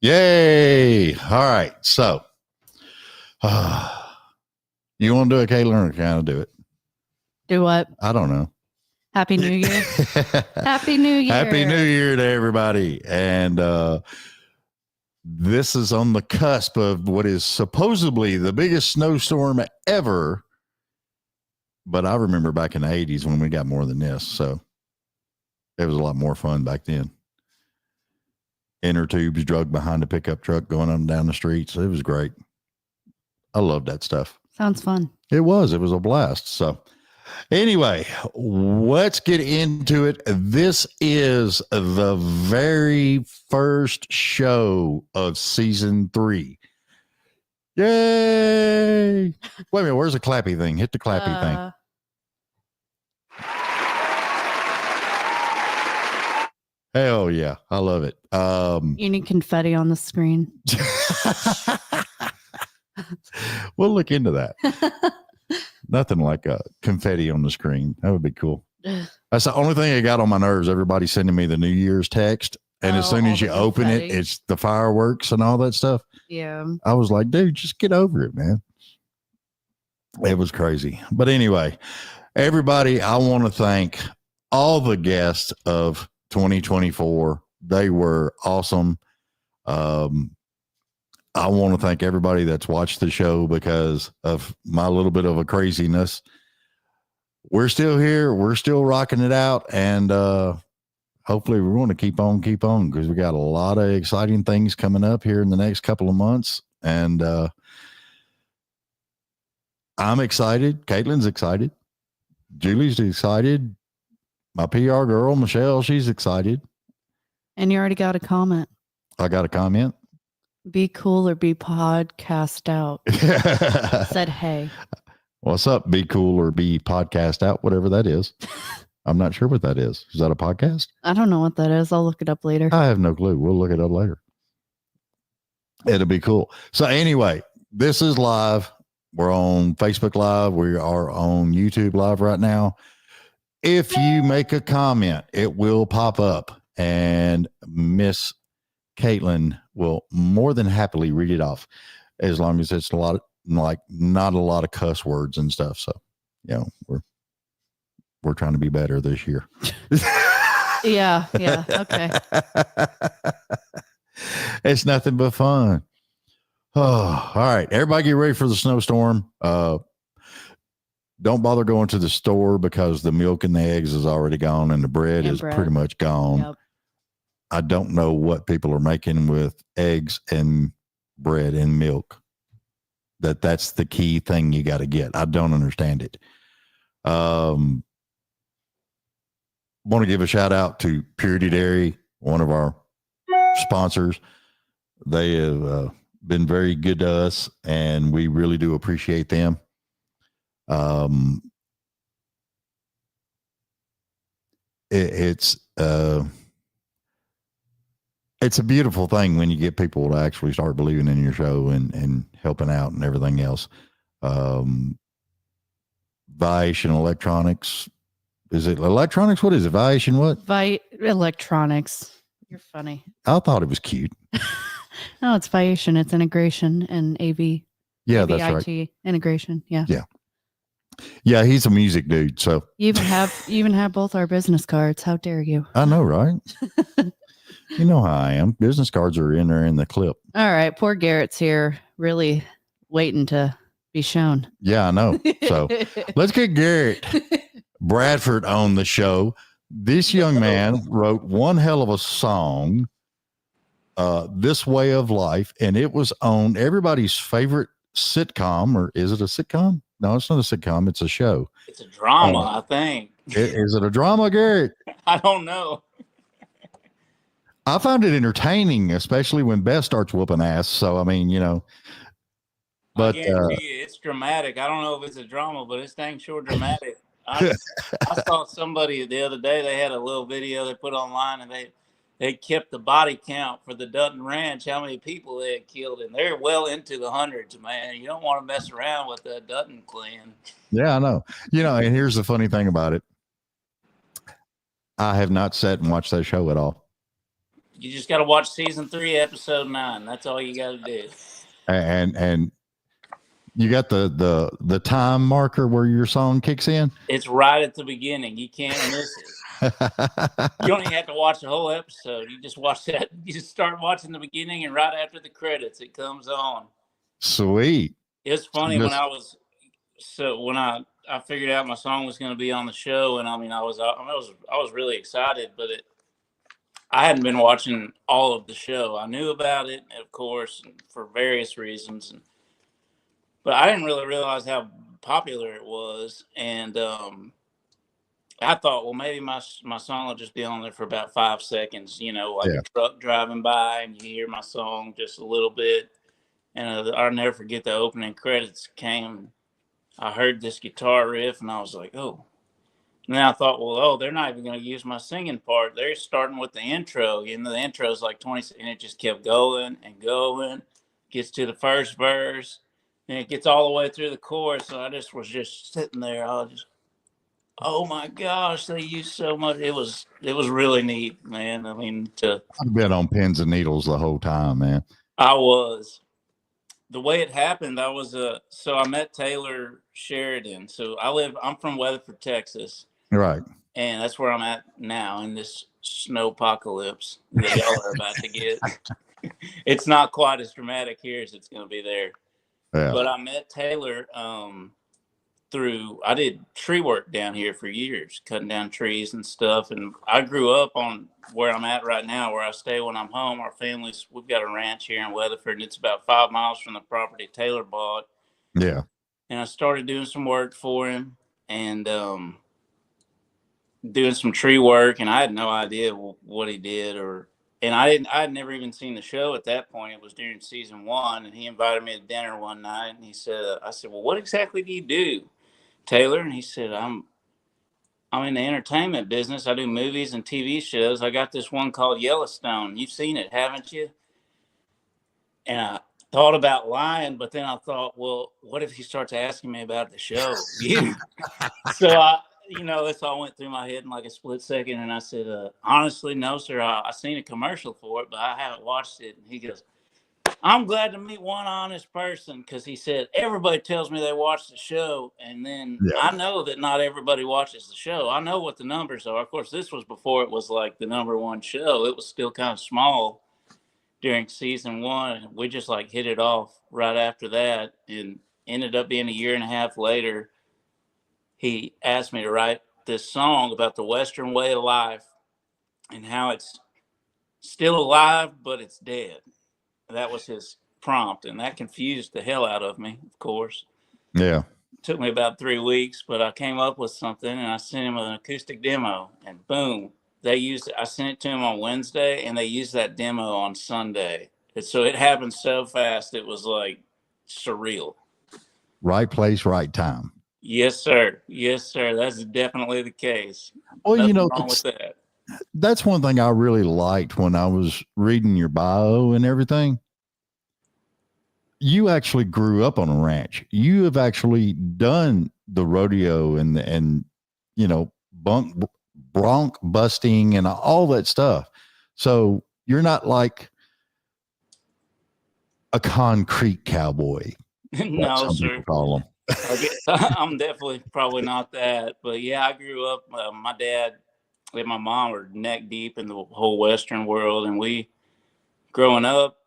Yay. All right. So, you want to do it, Caitlin, or can I do it? Do what? I don't know. Happy New Year. Happy New Year. Happy New Year to everybody. And this is on the cusp of what is supposedly the biggest snowstorm ever. But I remember back in the 80s when we got more than this. So it was a lot more fun back then. Inner tubes drug behind a pickup truck going up and down the streets. It was great. I loved that stuff. Sounds fun. It was a blast. So anyway, let's get into it. This is the very first show of season 3. Yay. Wait a minute. Where's the clappy thing? Hit the clappy thing. Hell yeah. I love it. You need confetti on the screen. We'll look into that. Nothing like confetti on the screen. That would be cool. That's the only thing that got on my nerves. Everybody sending me the New Year's text. And as soon as you open it, it's the fireworks and all that stuff. Yeah. I was like, dude, just get over it, man. It was crazy. But anyway, everybody, I want to thank all the guests of 2024. They were awesome. I want to thank everybody that's watched the show because of my little bit of a craziness. We're still here. We're still rocking it out. And hopefully we're going to keep on because we got a lot of exciting things coming up here in the next couple of months. And I'm excited. Caitlin's excited. Julie's excited. My PR girl, Michelle, she's excited. And you already got a comment. I got a comment. Be cool or be podcast out. Said, hey. What's up? Be cool or be podcast out, whatever that is. I'm not sure what that is. Is that a podcast? I don't know what that is. I'll look it up later. I have no clue. We'll look it up later. It'll be cool. So anyway, this is live. We're on Facebook Live. We are on YouTube Live right now. If you make a comment, it will pop up and Miss Caitlin will more than happily read it off as long as it's not a lot of cuss words and stuff. So, we're trying to be better this year. Yeah. Okay. It's nothing but fun. Oh, all right. Everybody get ready for the snowstorm. Don't bother going to the store because the milk and the eggs is already gone and the bread is pretty much gone. Yep. I don't know what people are making with eggs and bread and milk. That's the key thing you got to get. I don't understand it. Want to give a shout out to Purity Dairy, one of our sponsors. They have been very good to us, and we really do appreciate them. It's a beautiful thing when you get people to actually start believing in your show and helping out and everything else. Viation Electronics. Is it electronics? What is it? Viation what? Electronics. You're funny. I thought it was cute. No, it's Viation. It's integration and AV. Yeah, AV that's IT integration. Yeah. Yeah, he's a music dude. So you even have both our business cards. How dare you? I know, right? You know how I am. Business cards are in there in the clip. All right. Poor Garrett's here, really waiting to be shown. Yeah, I know. So let's get Garrett Bradford on the show. This young man wrote one hell of a song, This Way of Life, and it was on everybody's favorite sitcom. Or is it a sitcom? No, it's not a sitcom. It's a show. It's a drama, I think. Is it a drama, Garrett? I don't know. I found it entertaining, especially when Beth starts whooping ass. So, I mean, but I guarantee you, it's dramatic. I don't know if it's a drama, but it's dang sure dramatic. I saw somebody the other day, they had a little video they put online, and they kept the body count for the Dutton Ranch, how many people they had killed, and they're well into the hundreds, man. You don't want to mess around with the Dutton clan. Yeah, I know. And here's the funny thing about it. I have not sat and watched that show at all. You just got to watch season 3, episode 9. That's all you got to do. And you got the time marker where your song kicks in. It's right at the beginning. You can't miss it. You don't even have to watch the whole episode. You just watch that. You just start watching the beginning, and right after the credits, it comes on. Sweet. It's funny when I figured out my song was going to be on the show, and I was really excited, but I hadn't been watching all of the show. I knew about it, of course, for various reasons, but I didn't really realize how popular it was. And I thought, well, maybe my song will just be on there for about 5 seconds, like a truck driving by, and you hear my song just a little bit. And I'll never forget the opening credits came. I heard this guitar riff, and I was like, oh. And then I thought, well, they're not even going to use my singing part. They're starting with the intro. The intro is like 20, and it just kept going and going. Gets to the first verse, and it gets all the way through the chorus. So I just was sitting there. Oh my gosh, they used so much. It was really neat, man. I mean, I've been on pins and needles the whole time, man. I was. The way it happened, so I met Taylor Sheridan. So I'm from Weatherford, Texas. Right. And that's where I'm at now in this snow apocalypse that y'all are about to get. It's not quite as dramatic here as it's going to be there. Yeah. But I met Taylor I did tree work down here for years, cutting down trees and stuff. And I grew up on where I'm at right now, where I stay when I'm home. We've got a ranch here in Weatherford, and it's about 5 miles from the property Taylor bought. Yeah. And I started doing some work for him and doing some tree work, and I had no idea what he did and I'd never even seen the show at that point. It was during season 1, and he invited me to dinner one night, and I said, well, what exactly do you do, Taylor? And he said, I'm in the entertainment business. I do movies and TV shows. I got this one called Yellowstone. You've seen it, haven't you? And I thought about lying, but then I thought, well, what if he starts asking me about the show? So this all went through my head in like a split second. And I said, honestly, no, sir. I seen a commercial for it, but I haven't watched it. And he goes, I'm glad to meet one honest person, because he said, everybody tells me they watch the show. And then I know that not everybody watches the show. I know what the numbers are. Of course, this was before it was like the #1 show. It was still kind of small during season 1. We just like hit it off right after that, and ended up being a year and a half later. He asked me to write this song about the Western way of life and how it's still alive, but it's dead. That was his prompt, and that confused the hell out of me, of course. Yeah. It took me about 3 weeks, but I came up with something, and I sent him an acoustic demo, and boom, I sent it to him on Wednesday, and they used that demo on Sunday. And so it happened so fast, it was like surreal. Right place, right time. Yes, sir. Yes, sir. That's definitely the case. Well, Nothing wrong with that. That's one thing I really liked when I was reading your bio and everything. You actually grew up on a ranch. You have actually done the rodeo and bronc busting and all that stuff. So you're not like a concrete cowboy. No, sir. Call them. I'm definitely probably not that, but yeah, I grew up. My dad and my mom were neck deep in the whole Western world, and we, growing up,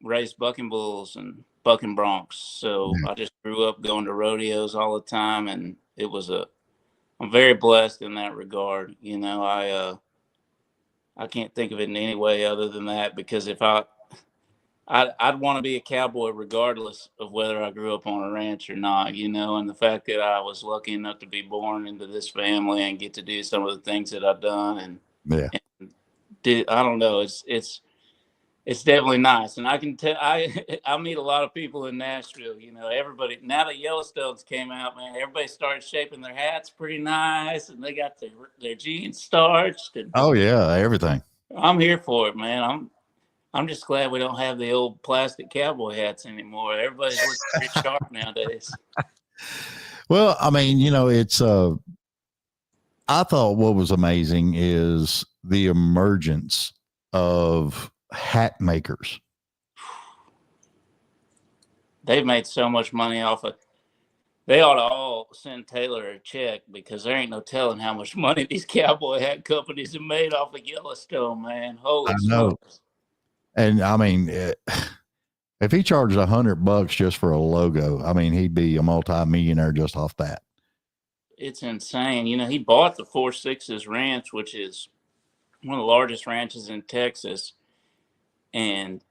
raised bucking bulls and bucking broncs. So I just grew up going to rodeos all the time, and I'm very blessed in that regard. I can't think of it in any way other than that, because if I'd want to be a cowboy regardless of whether I grew up on a ranch or not, and the fact that I was lucky enough to be born into this family and get to do some of the things that I've done I don't know, it's definitely nice. And I can tell, I meet a lot of people in Nashville, everybody, now that Yellowstone's came out, man, everybody started shaping their hats pretty nice, and they got their jeans starched. And oh yeah, everything. I'm here for it, man. I'm just glad we don't have the old plastic cowboy hats anymore. Everybody's looking pretty sharp nowadays. Well, I mean, it's I thought what was amazing is the emergence of hat makers. They've made so much money off of. They ought to all send Taylor a check because there ain't no telling how much money these cowboy hat companies have made off of Yellowstone, man. Holy I know. smokes. And I mean, if he charged $100 just for a logo, I mean, he'd be a multi-millionaire just off that. It's insane. You know, he bought the 4-6s Ranch, which is one of the largest ranches in Texas. And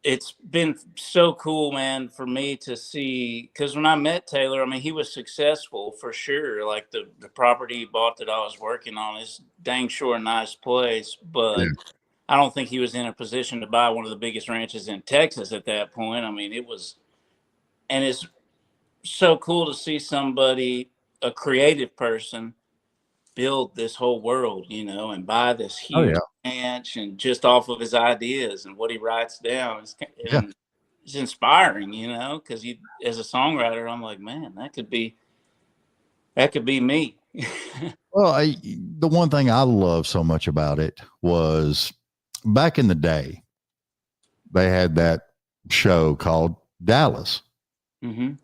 it's been so cool, man, for me to see, because when I met Taylor, I mean, he was successful for sure. Like the property he bought that I was working on is dang sure a nice place, but I don't think he was in a position to buy one of the biggest ranches in Texas at that point. I mean, and it's so cool to see somebody, a creative person, build this whole world, you know, and buy this huge ranch and just off of his ideas and what he writes down. It's inspiring, you know, because as a songwriter, I'm like, man, that could be me. Well, the one thing I love so much about it was back in the day, they had that show called Dallas, and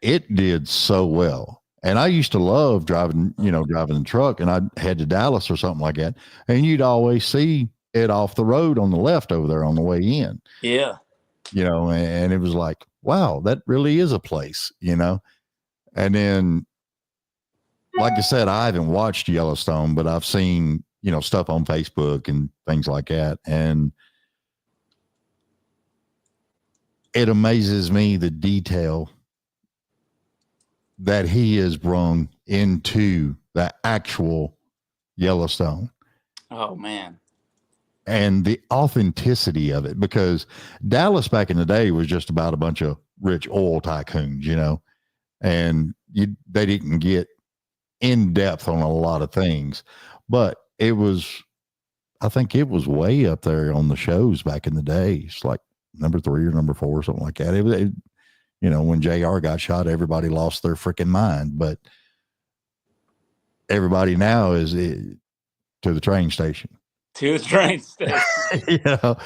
it did so well. And I used to love driving the truck, and I'd head to Dallas or something like that. And you'd always see it off the road on the left over there on the way in. Yeah. You know, and it was like, wow, that really is a place, you know? And then, like I said, I haven't watched Yellowstone, but I've seen, you know, stuff on Facebook and things like that. And it amazes me the detail that he has brung into the actual Yellowstone. Oh, man. And the authenticity of it, because Dallas back in the day was just about a bunch of rich oil tycoons, you know, and they didn't get in depth on a lot of things, but I think it was way up there on the shows back in the day. It's like number 3 or number 4 or something like that. You know, when JR got shot, everybody lost their freaking mind, but everybody now is to the train station. To the train station. You know,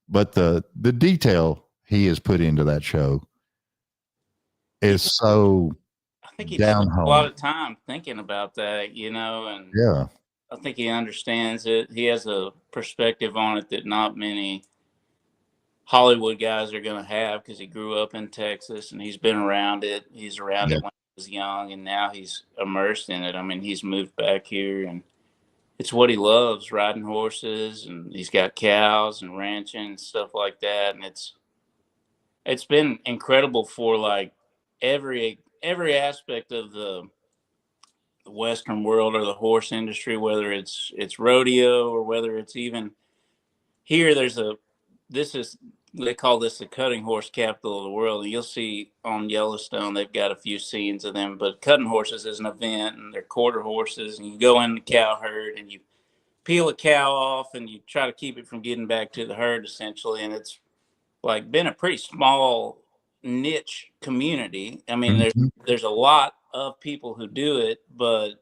but the detail he has put into that show is so I think he down spent home. a lot of time thinking about that, you know, and Yeah. I think he understands it. He has a perspective on it that not many Hollywood guys are going to have, because he grew up in Texas and he's been around it. He's around it when he was young, and now he's immersed in it. I mean, he's moved back here, and it's what he loves, riding horses, and he's got cows and ranching and stuff like that. And it's been incredible for like every aspect of the Western world or the horse industry, whether it's rodeo or whether it's even here. They call this the cutting horse capital of the world. And you'll see on Yellowstone, they've got a few scenes of them, but cutting horses is an event, and they're quarter horses, and you go in the cow herd and you peel a cow off and you try to keep it from getting back to the herd, essentially. And it's like been a pretty small niche community. I mean, there's a lot of people who do it, but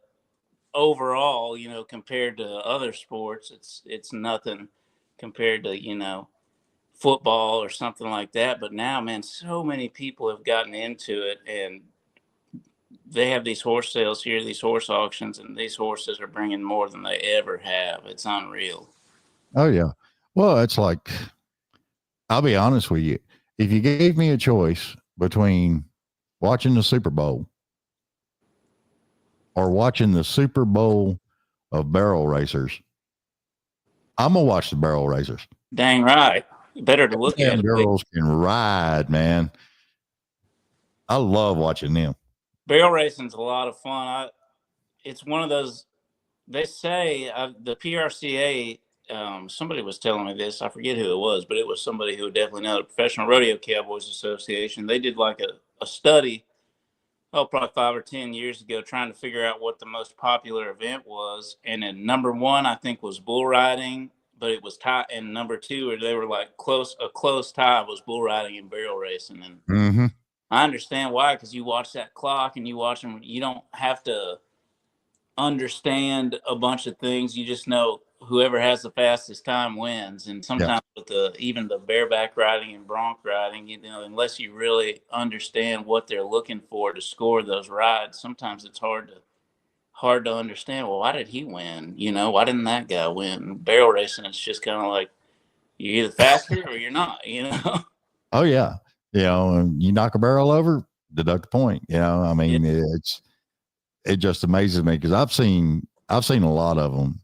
overall, you know, compared to other sports, it's nothing compared to, you know, football or something like that. But now, man, so many people have gotten into it, and they have these horse sales here, these horse auctions, and these horses are bringing more than they ever have. It's unreal. Oh yeah. Well, it's like, I'll be honest with you. If you gave me a choice between watching the Super Bowl or watching the Super Bowl of barrel racers, I'm gonna watch the barrel racers. Dang right. Better to look at. Girls can ride, man. I love watching them. Barrel racing's a lot of fun. It's one of those. They say the PRCA. Somebody was telling me this. I forget who it was, but it was somebody who would definitely know. The Professional Rodeo Cowboys Association. They did like a study, probably 5 or 10 years ago, trying to figure out what the most popular event was. And then number 1, I think, was bull riding, but it was tie. And number 2, or they were like a close tie, was bull riding and barrel racing. And I understand why, because you watch that clock and you watch them. You don't have to understand a bunch of things. You just know whoever has the fastest time wins. And sometimes with even the bareback riding and bronc riding, you know, unless you really understand what they're looking for to score those rides, sometimes it's hard to understand. Well, why did he win? You know, why didn't that guy win? Barrel racing, it's just kind of like you're either faster or you're not. You know. Oh yeah, you know, you knock a barrel over, deduct the point. You know, I mean, it just amazes me because I've seen a lot of them,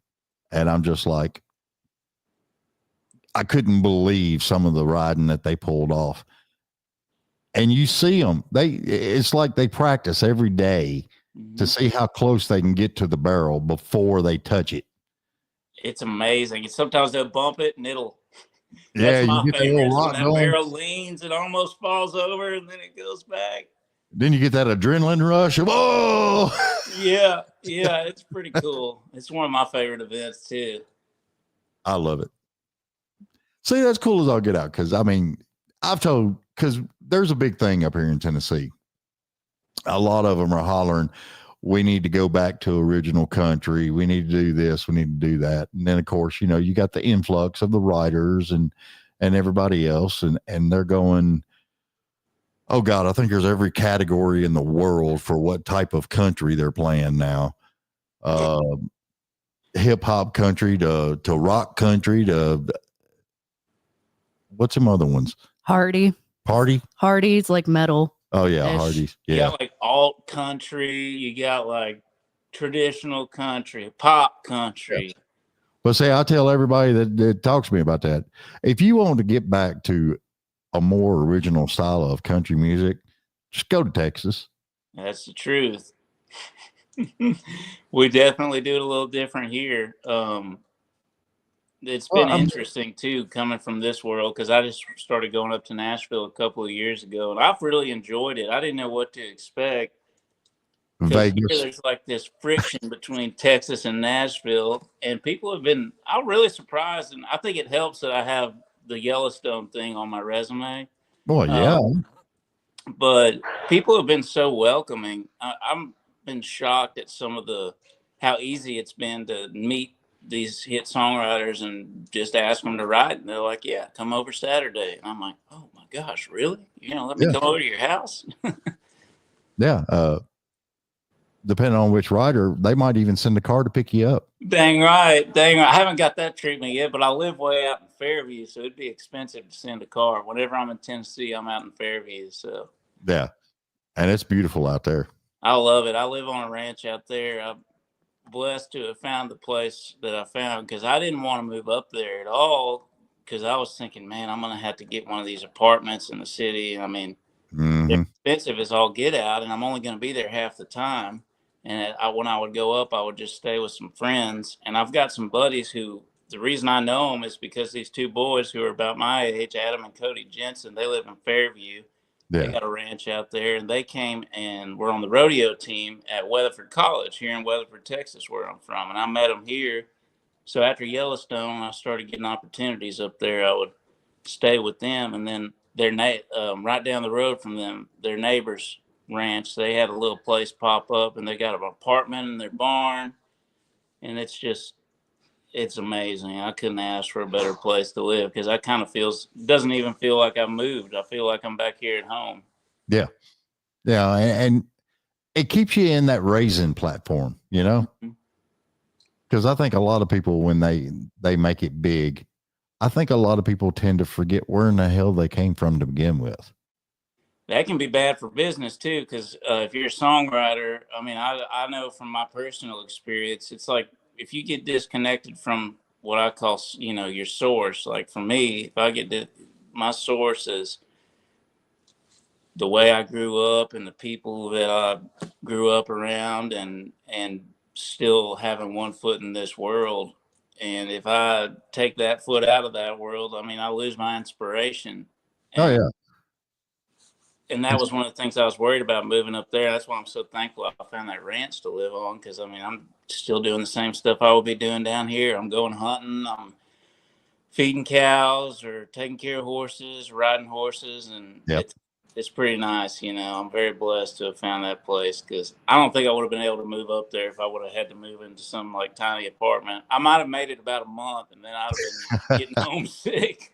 and I'm just like, I couldn't believe some of the riding that they pulled off. And you see them, it's like they practice every day to see how close they can get to the barrel before they touch it. It's amazing. And sometimes they'll bump it and it'll. Yeah, That's my you get favorite. the little When rock that going. barrel leans, it almost falls over, and then it goes back. Then you get that adrenaline rush of, oh! Yeah, it's pretty cool. It's one of my favorite events, too. I love it. See, that's cool as I'll get out, because, I mean, because there's a big thing up here in Tennessee. A lot of them are hollering, we need to go back to original country. We need to do this. We need to do that. And then, of course, you know, you got the influx of the writers and everybody else. And they're going, oh, God, I think there's every category in the world for what type of country they're playing now. Hip hop country to rock country to what's some other ones? Hardy's like metal. Oh, yeah, Hardy's. Yeah. You got like alt country. You got like traditional country, pop country. Yeah. But say, I tell everybody that talks to me about that, if you want to get back to a more original style of country music, just go to Texas. That's the truth. We definitely do it a little different here. It's been interesting too, coming from this world, because I just started going up to Nashville a couple of years ago, and I've really enjoyed it. I didn't know what to expect. Vegas. Here there's like this friction between Texas and Nashville, and people have been. I'm really surprised, and I think it helps that I have the Yellowstone thing on my resume. Well, yeah. But people have been so welcoming. I'm been shocked at some of how easy it's been to meet these hit songwriters and just ask them to write. And they're like, yeah, come over Saturday. And I'm like, oh my gosh, really? You know, let me come over to your house. Yeah. Depending on which writer, they might even send a car to pick you up. Dang right. I haven't got that treatment yet, but I live way out in Fairview, so it'd be expensive to send a car. Whenever I'm in Tennessee, I'm out in Fairview. So yeah. And it's beautiful out there. I love it. I live on a ranch out there. I'm blessed to have found the place that I found, because I didn't want to move up there at all, because I was thinking, man, I'm going to have to get one of these apartments in the city. I mean, they're expensive as all get out, and I'm only going to be there half the time. And when I would go up, I would just stay with some friends. And I've got some buddies who, the reason I know them is because these two boys who are about my age, Adam and Cody Jensen, they live in Fairview. Yeah. They got a ranch out there, and they came and were on the rodeo team at Weatherford College here in Weatherford, Texas, where I'm from. And I met them here. So after Yellowstone, I started getting opportunities up there. I would stay with them. And then right down the road from them, their neighbors' ranch, they had a little place pop up, and they got an apartment in their barn. And it's amazing. I couldn't ask for a better place to live, because I kind of doesn't even feel like I've moved. I feel like I'm back here at home. Yeah. Yeah. And it keeps you in that raising platform, you know, because I think a lot of people, when they make it big, I think a lot of people tend to forget where in the hell they came from to begin with. That can be bad for business too, because if you're a songwriter, I mean, I know from my personal experience, it's like, if you get disconnected from what I call, you know, your source, like for me, if I get my source is the way I grew up and the people that I grew up around, and still having one foot in this world. And if I take that foot out of that world, I mean, I lose my inspiration. Oh yeah. And that was one of the things I was worried about moving up there. That's why I'm so thankful I found that ranch to live on, because, I mean, I'm still doing the same stuff I would be doing down here. I'm going hunting, I'm feeding cows or taking care of horses, riding horses. And it's pretty nice. You know, I'm very blessed to have found that place because I don't think I would have been able to move up there if I would have had to move into some like tiny apartment. I might have made it about a month, and then I'd have been getting homesick.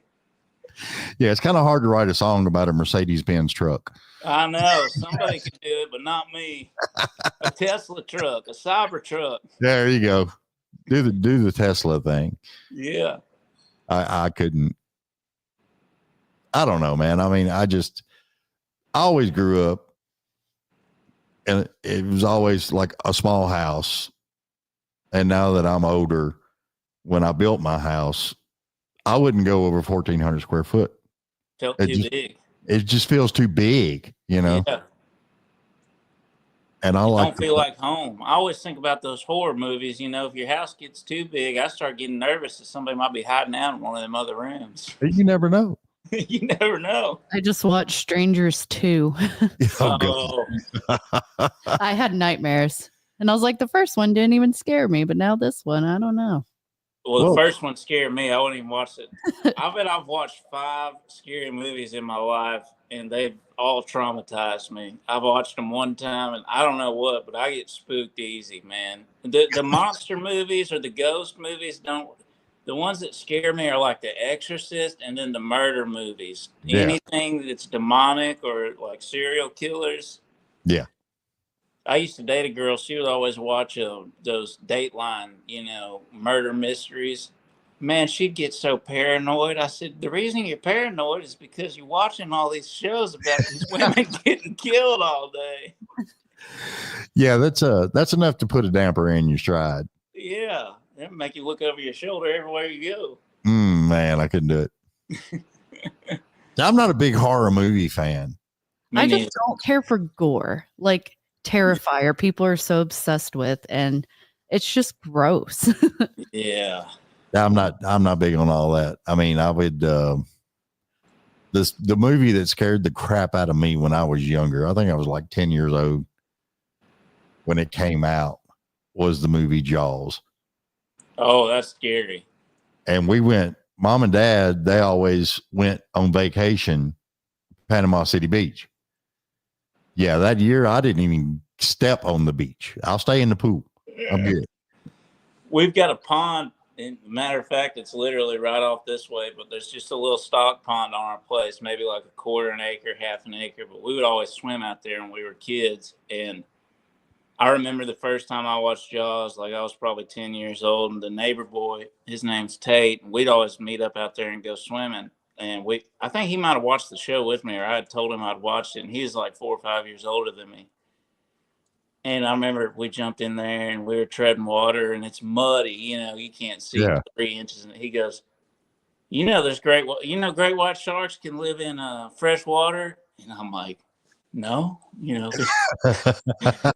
Yeah, it's kind of hard to write a song about a Mercedes-Benz truck. I know somebody could do it, but not me. A Tesla truck, a Cyber truck. There you go. Do the Tesla thing. Yeah. I couldn't. I don't know, man. I mean, I always grew up, and it was always like a small house. And now that I'm older, when I built my house, I wouldn't go over 1,400 square foot. Felt too big. It just feels too big, you know? Yeah. And I don't feel like home. I always think about those horror movies. You know, if your house gets too big, I start getting nervous that somebody might be hiding out in one of them other rooms. You never know. You never know. I just watched Strangers 2. Oh. I had nightmares. And I was like, the first one didn't even scare me, but now this one, I don't know. Well, the first one scared me. I wouldn't even watch it. I bet I've watched 5 scary movies in my life, and they've all traumatized me. I've watched them one time, and I don't know what, but I get spooked easy, man. The monster movies or the ghost movies don't. The ones that scare me are like The Exorcist and then the murder movies. Yeah. Anything that's demonic or like serial killers. Yeah. I used to date a girl. She would always watch those Dateline, you know, murder mysteries. Man, she'd get so paranoid. I said, the reason you're paranoid is because you're watching all these shows about these women getting killed all day. Yeah, that's enough to put a damper in your stride. Yeah, that make you look over your shoulder everywhere you go. Man, I couldn't do it. I'm not a big horror movie fan. I just don't care for gore. Like Terrifier, people are so obsessed with, and it's just gross. Yeah, I'm not big on all that. I mean, I would the movie that scared the crap out of me when I was younger, I think I was like 10 years old when it came out, was the movie Jaws. Oh, that's scary. And we went, Mom and Dad, they always went on vacation, Panama City Beach. Yeah, that year I didn't even step on the beach. I'll stay in the pool. I'm good. We've got a pond. Matter of fact, it's literally right off this way, but there's just a little stock pond on our place, maybe like 1/4 acre, 1/2 acre. But we would always swim out there when we were kids. And I remember the first time I watched Jaws, like I was probably 10 years old, and the neighbor boy, his name's Tate, and we'd always meet up out there and go swimming. And I think he might have watched the show with me, or I had told him I'd watched it, and he was like 4 or 5 years older than me. And I remember we jumped in there and we were treading water, and it's muddy, you know, you can't see 3 inches. And he goes, you know, great white sharks can live in fresh water. And I'm like, no, you know,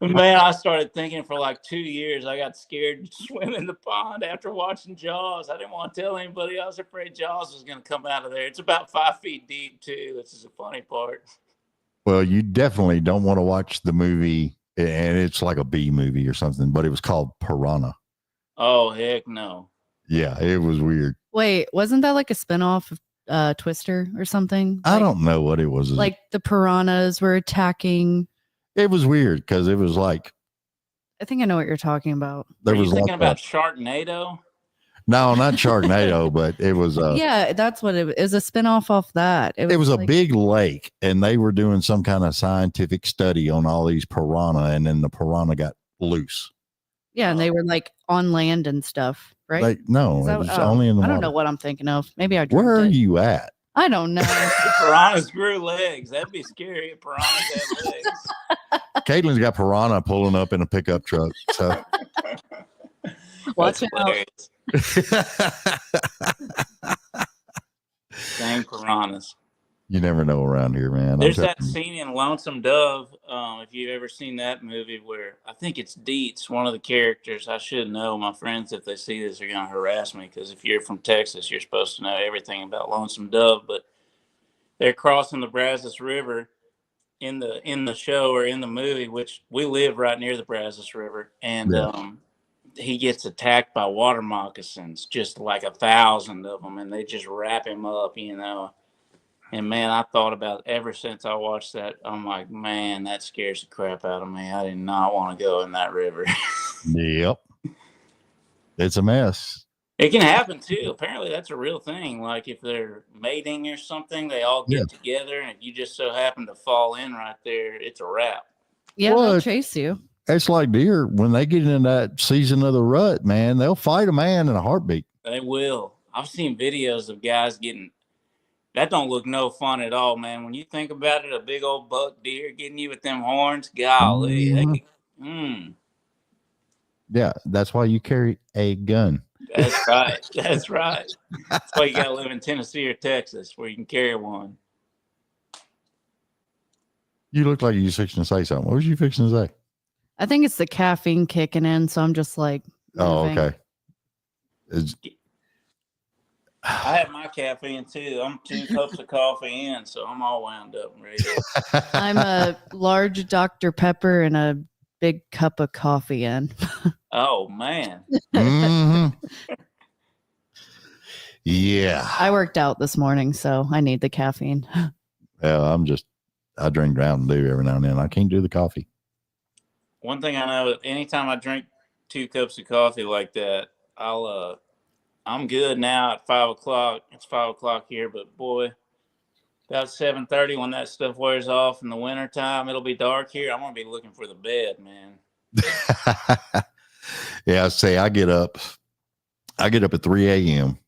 man, I started thinking for like 2 years. I got scared to swim in the pond after watching Jaws. I didn't want to tell anybody. I was afraid Jaws was going to come out of there. It's about 5 feet deep too. This is a funny part. Well, you definitely don't want to watch the movie, and it's like a B movie or something, but it was called Piranha. Oh, heck no. Yeah, it was weird. Wait, wasn't that like a spinoff of Twister or something? I don't know what it was. Like the piranhas were attacking. It was weird because it was like, I think I know what you're talking about. Are you thinking about Sharknado? No, not Sharknado, but it was yeah, that's what it was. A spinoff off that. It was a big lake, and they were doing some kind of scientific study on all these piranha, and then the piranha got loose. Yeah, and they were like on land and stuff, right? No, it was only in the water. I don't know what I'm thinking of. Maybe I Where are you at? I don't know. Piranhas grew legs. That'd be scary if piranhas had legs. Caitlin's got piranha pulling up in a pickup truck. So watch out. Dang piranhas. You never know around here, man. There's that scene in Lonesome Dove, if you've ever seen that movie, where I think it's Dietz, one of the characters. I should know. My friends, if they see this, are going to harass me, because if you're from Texas, you're supposed to know everything about Lonesome Dove. But they're crossing the Brazos River in the show, or in the movie, which we live right near the Brazos River, and he gets attacked by water moccasins, just like 1,000 of them, and they just wrap him up, you know. And man, I thought about it ever since I watched that. I'm like, man, that scares the crap out of me. I did not want to go in that river. Yep. It's a mess. It can happen too. Apparently, that's a real thing. Like if they're mating or something, they all get together, and if you just so happen to fall in right there, it's a wrap. Yeah, they'll chase you. It's like deer when they get in that season of the rut, man. They'll fight a man in a heartbeat. They will. I've seen videos of guys getting. That don't look no fun at all, man. When you think about it, a big old buck deer getting you with them horns, golly. Mm-hmm. Yeah, that's why you carry a gun. That's right. That's right. That's why you got to live in Tennessee or Texas where you can carry one. You look like you were fixing to say something. What was you fixing to say? I think it's the caffeine kicking in, so I'm just like moving. Oh, okay. I have my caffeine too. I'm 2 cups of coffee in, so I'm all wound up and ready. I'm a large Dr. Pepper and a big cup of coffee in. Oh, man. Mm-hmm. Yeah. I worked out this morning, so I need the caffeine. Yeah, I drink Mountain Dew every now and then. I can't do the coffee. One thing I know, anytime I drink 2 cups of coffee like that, I'm good now at 5 o'clock. It's 5 o'clock here, but boy, about 7:30 when that stuff wears off in the wintertime, it'll be dark here. I'm going to be looking for the bed, man. Yeah, say I get up at 3 a.m.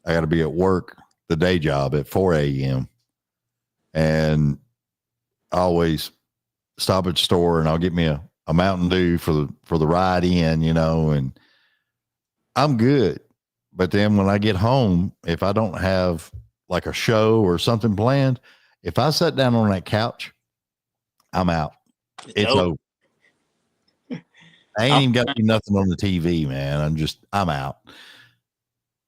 I got to be at work, the day job at 4 a.m. And I always stop at the store and I'll get me a Mountain Dew for the ride in, and I'm good. But then when I get home, if I don't have like a show or something planned, if I sat down on that couch, I'm out. It's over. I ain't even got to do nothing on the TV, man. I'm out.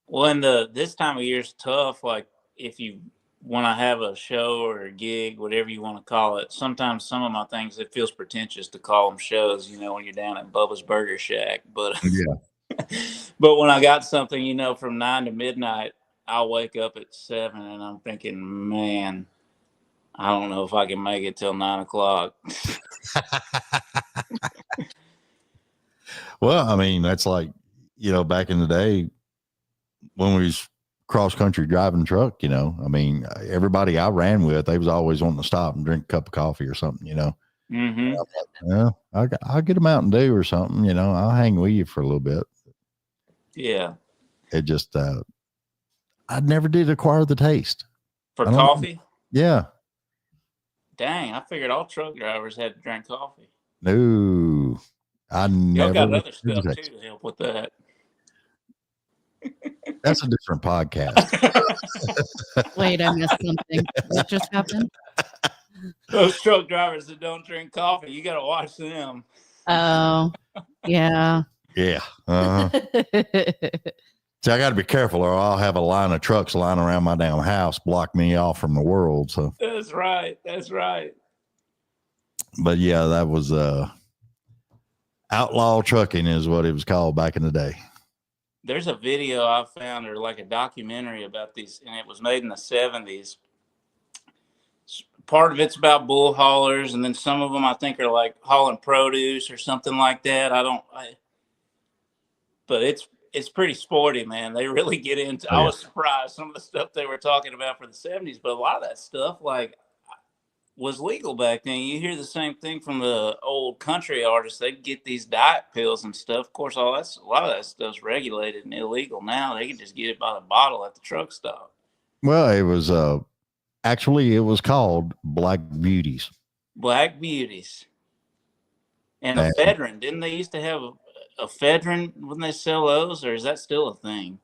Well, and this time of year is tough. Like if you want to have a show or a gig, whatever you want to call it, sometimes some of my things, it feels pretentious to call them shows, when you're down at Bubba's Burger Shack. But yeah. But when I got something, from 9 to midnight, I'll wake up at 7 and I'm thinking, man, I don't know if I can make it till 9 o'clock. Well, I mean, that's like, back in the day when we was cross country driving truck, I mean, everybody I ran with, they was always wanting to stop and drink a cup of coffee or something, Mm-hmm. Well, I'll get a Mountain Dew or something, I'll hang with you for a little bit. Yeah. It just, I never did acquire the taste. For coffee? Yeah. Dang, I figured all truck drivers had to drink coffee. No. Y'all got other stuff too to help with that. That's a different podcast. Wait, I missed something. What just happened? Those truck drivers that don't drink coffee, you got to watch them. Oh, yeah. Yeah. Uh-huh. So I got to be careful or I'll have a line of trucks lying around my damn house, block me off from the world. So that's right. That's right. But yeah, that was outlaw trucking is what it was called back in the day. There's a video I found or like a documentary about these, and it was made in the 70s. Part of it's about bull haulers, and then some of them I think are like hauling produce or something like that. But it's pretty sporty, man. They really get into. Oh, yeah. I was surprised some of the stuff they were talking about for the 70s, but a lot of that stuff was legal back then. You hear the same thing from the old country artists. They get these diet pills and stuff. Of course, a lot of that stuff's regulated and illegal now. They can just get it by the bottle at the truck stop. Well, it was actually it was called Black Beauties. Black Beauties. And ephedrine. Didn't they used to have ephedrine when they sell those, or is that still a thing?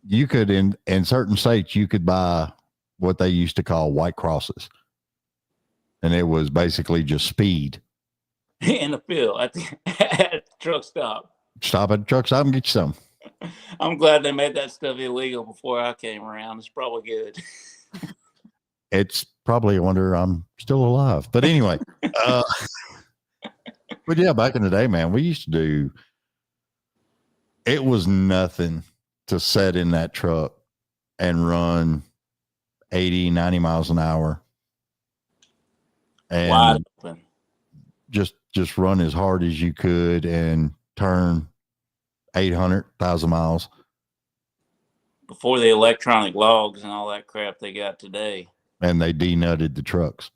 You could in certain states you could buy what they used to call white crosses. And it was basically just speed. In a pill at the truck stop. Stop at the truck stop and get you some. I'm glad they made that stuff illegal before I came around. It's probably good. It's probably a wonder I'm still alive. But anyway. But yeah, back in the day, man, we used to do, it was nothing to sit in that truck and run 80, 90 miles an hour. And wide open. Just run as hard as you could and turn 800,000 miles. Before the electronic logs and all that crap they got today. And they denutted the trucks.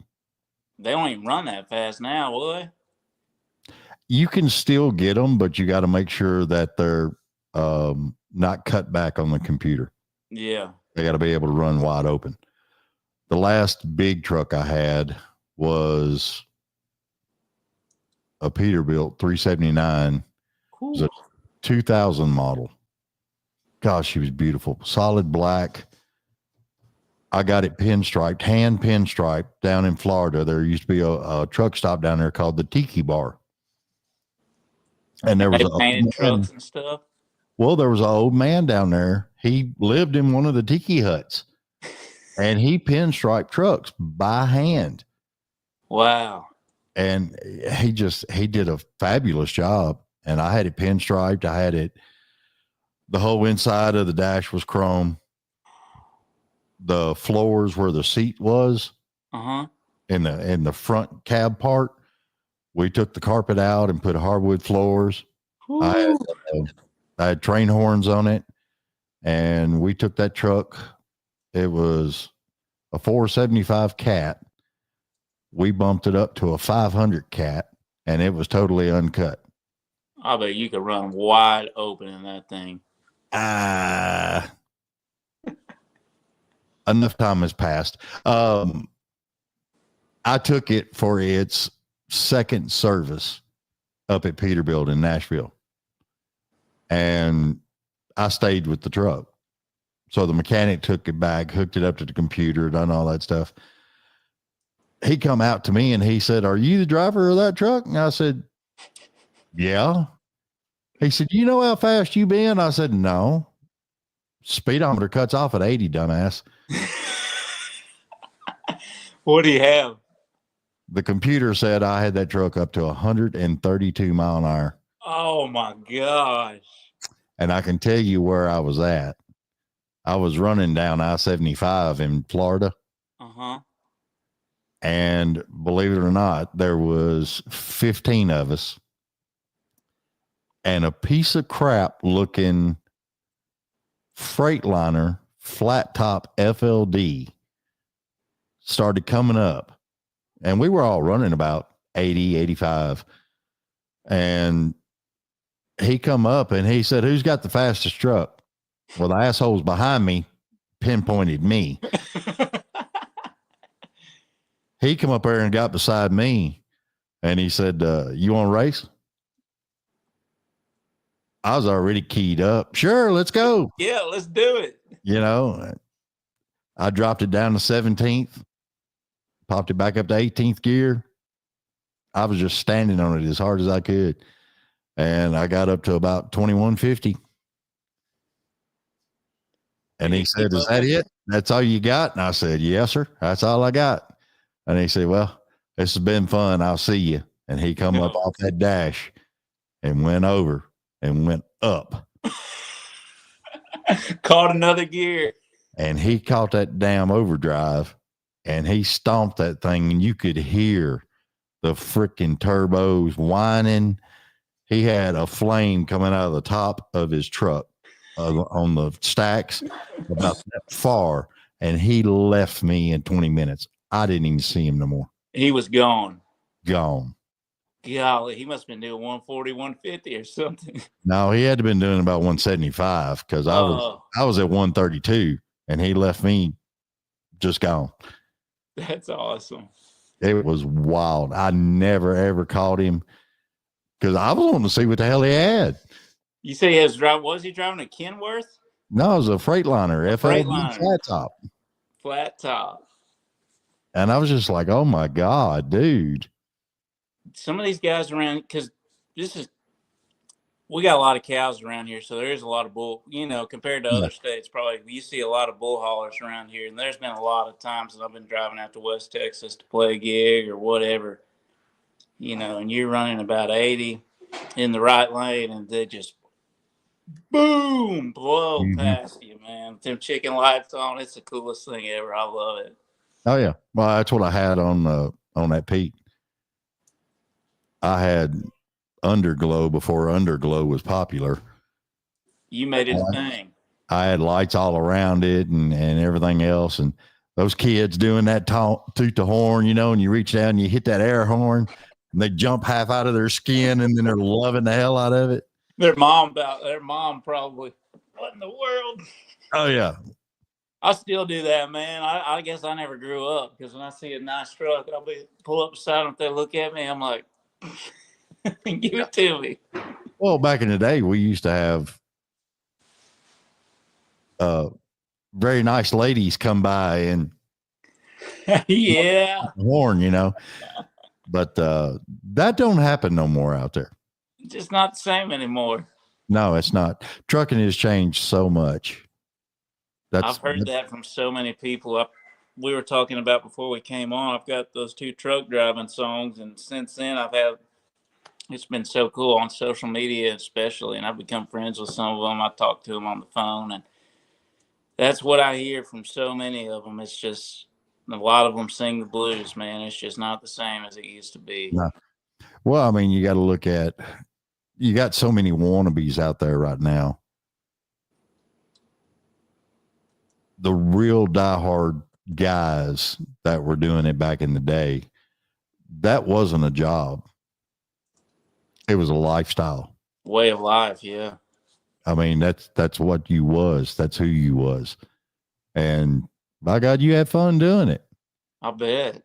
They don't even run that fast now, will they? You can still get them, but you got to make sure that they're not cut back on the computer. Yeah. They got to be able to run wide open. The last big truck I had was a Peterbilt 379. Cool. It was a 2000 model. Gosh, she was beautiful. Solid black. I got it pinstriped, hand pinstriped down in Florida. There used to be a truck stop down there called the Tiki Bar. And there was painted trucks and stuff. Well, there was an old man down there. He lived in one of the tiki huts and he pinstriped trucks by hand. Wow. And he did a fabulous job. And I had it pinstriped. I had it, the whole inside of the dash was chrome. The floors where the seat was in the front cab part, we took the carpet out and put hardwood floors. I had train horns on it, and we took that truck. It was a 475 cat. We bumped it up to a 500 cat, and it was totally uncut. I bet you could run wide open in that thing. Enough time has passed. I took it for its second service up at Peterbilt in Nashville. And I stayed with the truck. So the mechanic took it back, hooked it up to the computer, done all that stuff. He come out to me and he said, "Are you the driver of that truck?" And I said, "Yeah." He said, "You know how fast you been?" I said, "No. Speedometer cuts off at 80, dumbass." What do you have? The computer said I had that truck up to 132 mile an hour. Oh my gosh. And I can tell you where I was at. I was running down I-75 in Florida. And believe it or not, there was 15 of us. And a piece of crap looking Freightliner flat top FLD started coming up. And we were all running about 80, 85. And he come up and he said, "Who's got the fastest truck?" Well, the assholes behind me pinpointed me. He come up there and got beside me and he said, "You want to race?" I was already keyed up. "Sure, let's go." Yeah, let's do it. You know, I dropped it down to 17th, popped it back up to 18th gear. I was just standing on it as hard as I could. And I got up to about 2150. And he said, "Is that it? That's all you got?" And I said, "Yes, sir. That's all I got." And he said, "Well, this has been fun. I'll see you." And he come up off that dash and went over and went up. Caught another gear. And he caught that damn overdrive and he stomped that thing and you could hear the freaking turbos whining. He had a flame coming out of the top of his truck on the stacks about that far. And he left me in 20 minutes. I didn't even see him no more. He was gone. Gone. Golly, he must have been doing 140, 150 or something. No, he had to been doing about 175 because I was at 132 and he left me just gone. That's awesome. It was wild. I never ever caught him because I was wanting to see what the hell he had. You say he was he driving a Kenworth? No, it was a Freightliner, FLD flat top. Flat top. And I was just like, "Oh my God, dude." Some of these guys around, because we got a lot of cows around here, so there is a lot of bull, compared to other states, probably you see a lot of bull haulers around here. And there's been a lot of times that I've been driving out to West Texas to play a gig or whatever, and you're running about 80 in the right lane and they just boom, blow past you, man. with them chicken lights on. It's the coolest thing ever. I love it. Oh yeah. Well, that's what I had on that Pete. I had Underglow before Underglow was popular. You made it a thing. I had lights all around it and everything else. And those kids doing that toot the horn, you know, and you reach down and you hit that air horn and they jump half out of their skin and then they're loving the hell out of it. Their mom probably, what in the world? Oh yeah. I still do that, man. I guess I never grew up because when I see a nice truck, I'll pull up beside them. If they look at me, I'm like, give it to me. Well, back in the day, we used to have very nice ladies come by and yeah, horn, you know, but that don't happen no more out there. Just not the same anymore. No, it's not. Trucking has changed so much. I've heard that from so many people. We were talking about before we came on. I've got those 2 truck driving songs, and since then it's been so cool on social media, especially, and I've become friends with some of them. I talk to them on the phone, and that's what I hear from so many of them. It's just a lot of them sing the blues, man. It's just not the same as it used to be. No. Well, I mean, you got to look at, you got so many wannabes out there right now. The real diehard guys that were doing it back in the day, that wasn't a job. It was a lifestyle. Way of life, yeah. I mean, that's what you was. That's who you was. And by God, you had fun doing it. I bet.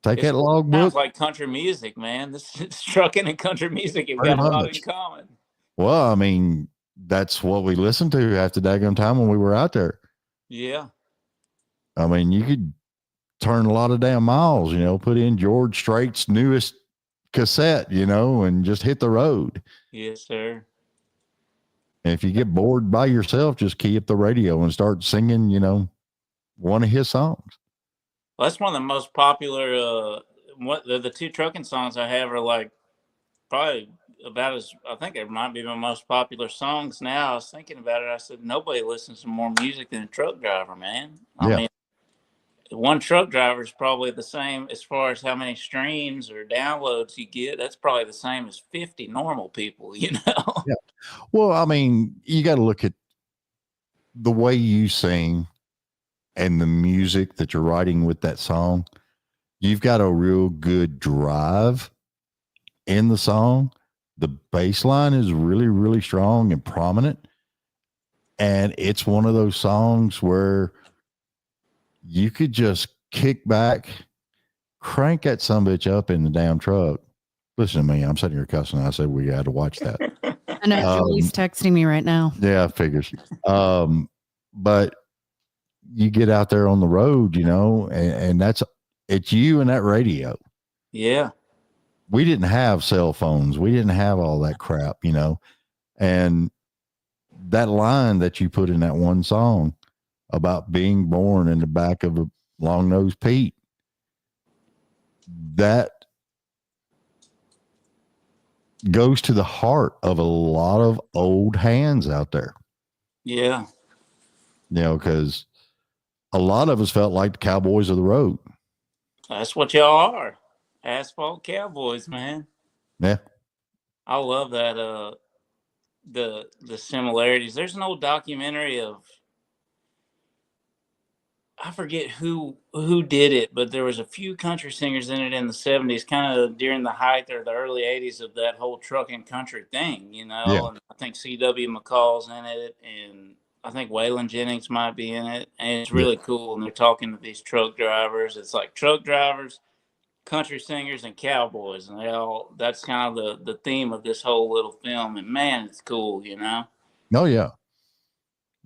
That logbook. Sounds like country music, man. This trucking and country music have got a lot in common. Well, I mean, that's what we listened to half the daggone time when we were out there. Yeah. I mean, you could turn a lot of damn miles, you know, put in George Strait's newest cassette, you know, and just hit the road. Yes, sir. And if you get bored by yourself, just key up the radio and start singing, you know, one of his songs. Well, that's one of the most popular, the 2 trucking songs I have are like probably about as, I think it might be my most popular songs now. I was thinking about it. I said, nobody listens to more music than a truck driver, man. I mean, one truck driver is probably the same as far as how many streams or downloads you get. That's probably the same as 50 normal people, you know? Yeah. Well, I mean, you got to look at the way you sing and the music that you're writing with that song. You've got a real good drive in the song. The bass line is really, really strong and prominent. And it's one of those songs where you could just kick back, crank that sumbitch up in the damn truck. Listen to me. I'm sitting here cussing. I said we had to watch that. I know Julie's texting me right now. Yeah, figures. But you get out there on the road, you know, and it's you and that radio. Yeah. We didn't have cell phones. We didn't have all that crap, you know, and that line that you put in that one song about being born in the back of a long-nosed Pete, that goes to the heart of a lot of old hands out there. Yeah. You know, because a lot of us felt like the cowboys of the road. That's what y'all are. Asphalt cowboys, man. Yeah. I love that. The similarities. There's an old documentary of, I forget who did it, but there was a few country singers in it in the 70s, kind of during the height or the early 80s of that whole trucking country thing, you know. Yeah. And I think C.W. McCall's in it, and I think Waylon Jennings might be in it, and it's really cool. And they're talking to these truck drivers. It's like truck drivers, country singers, and cowboys, and that's kind of the theme of this whole little film. And man, it's cool, you know. Oh yeah.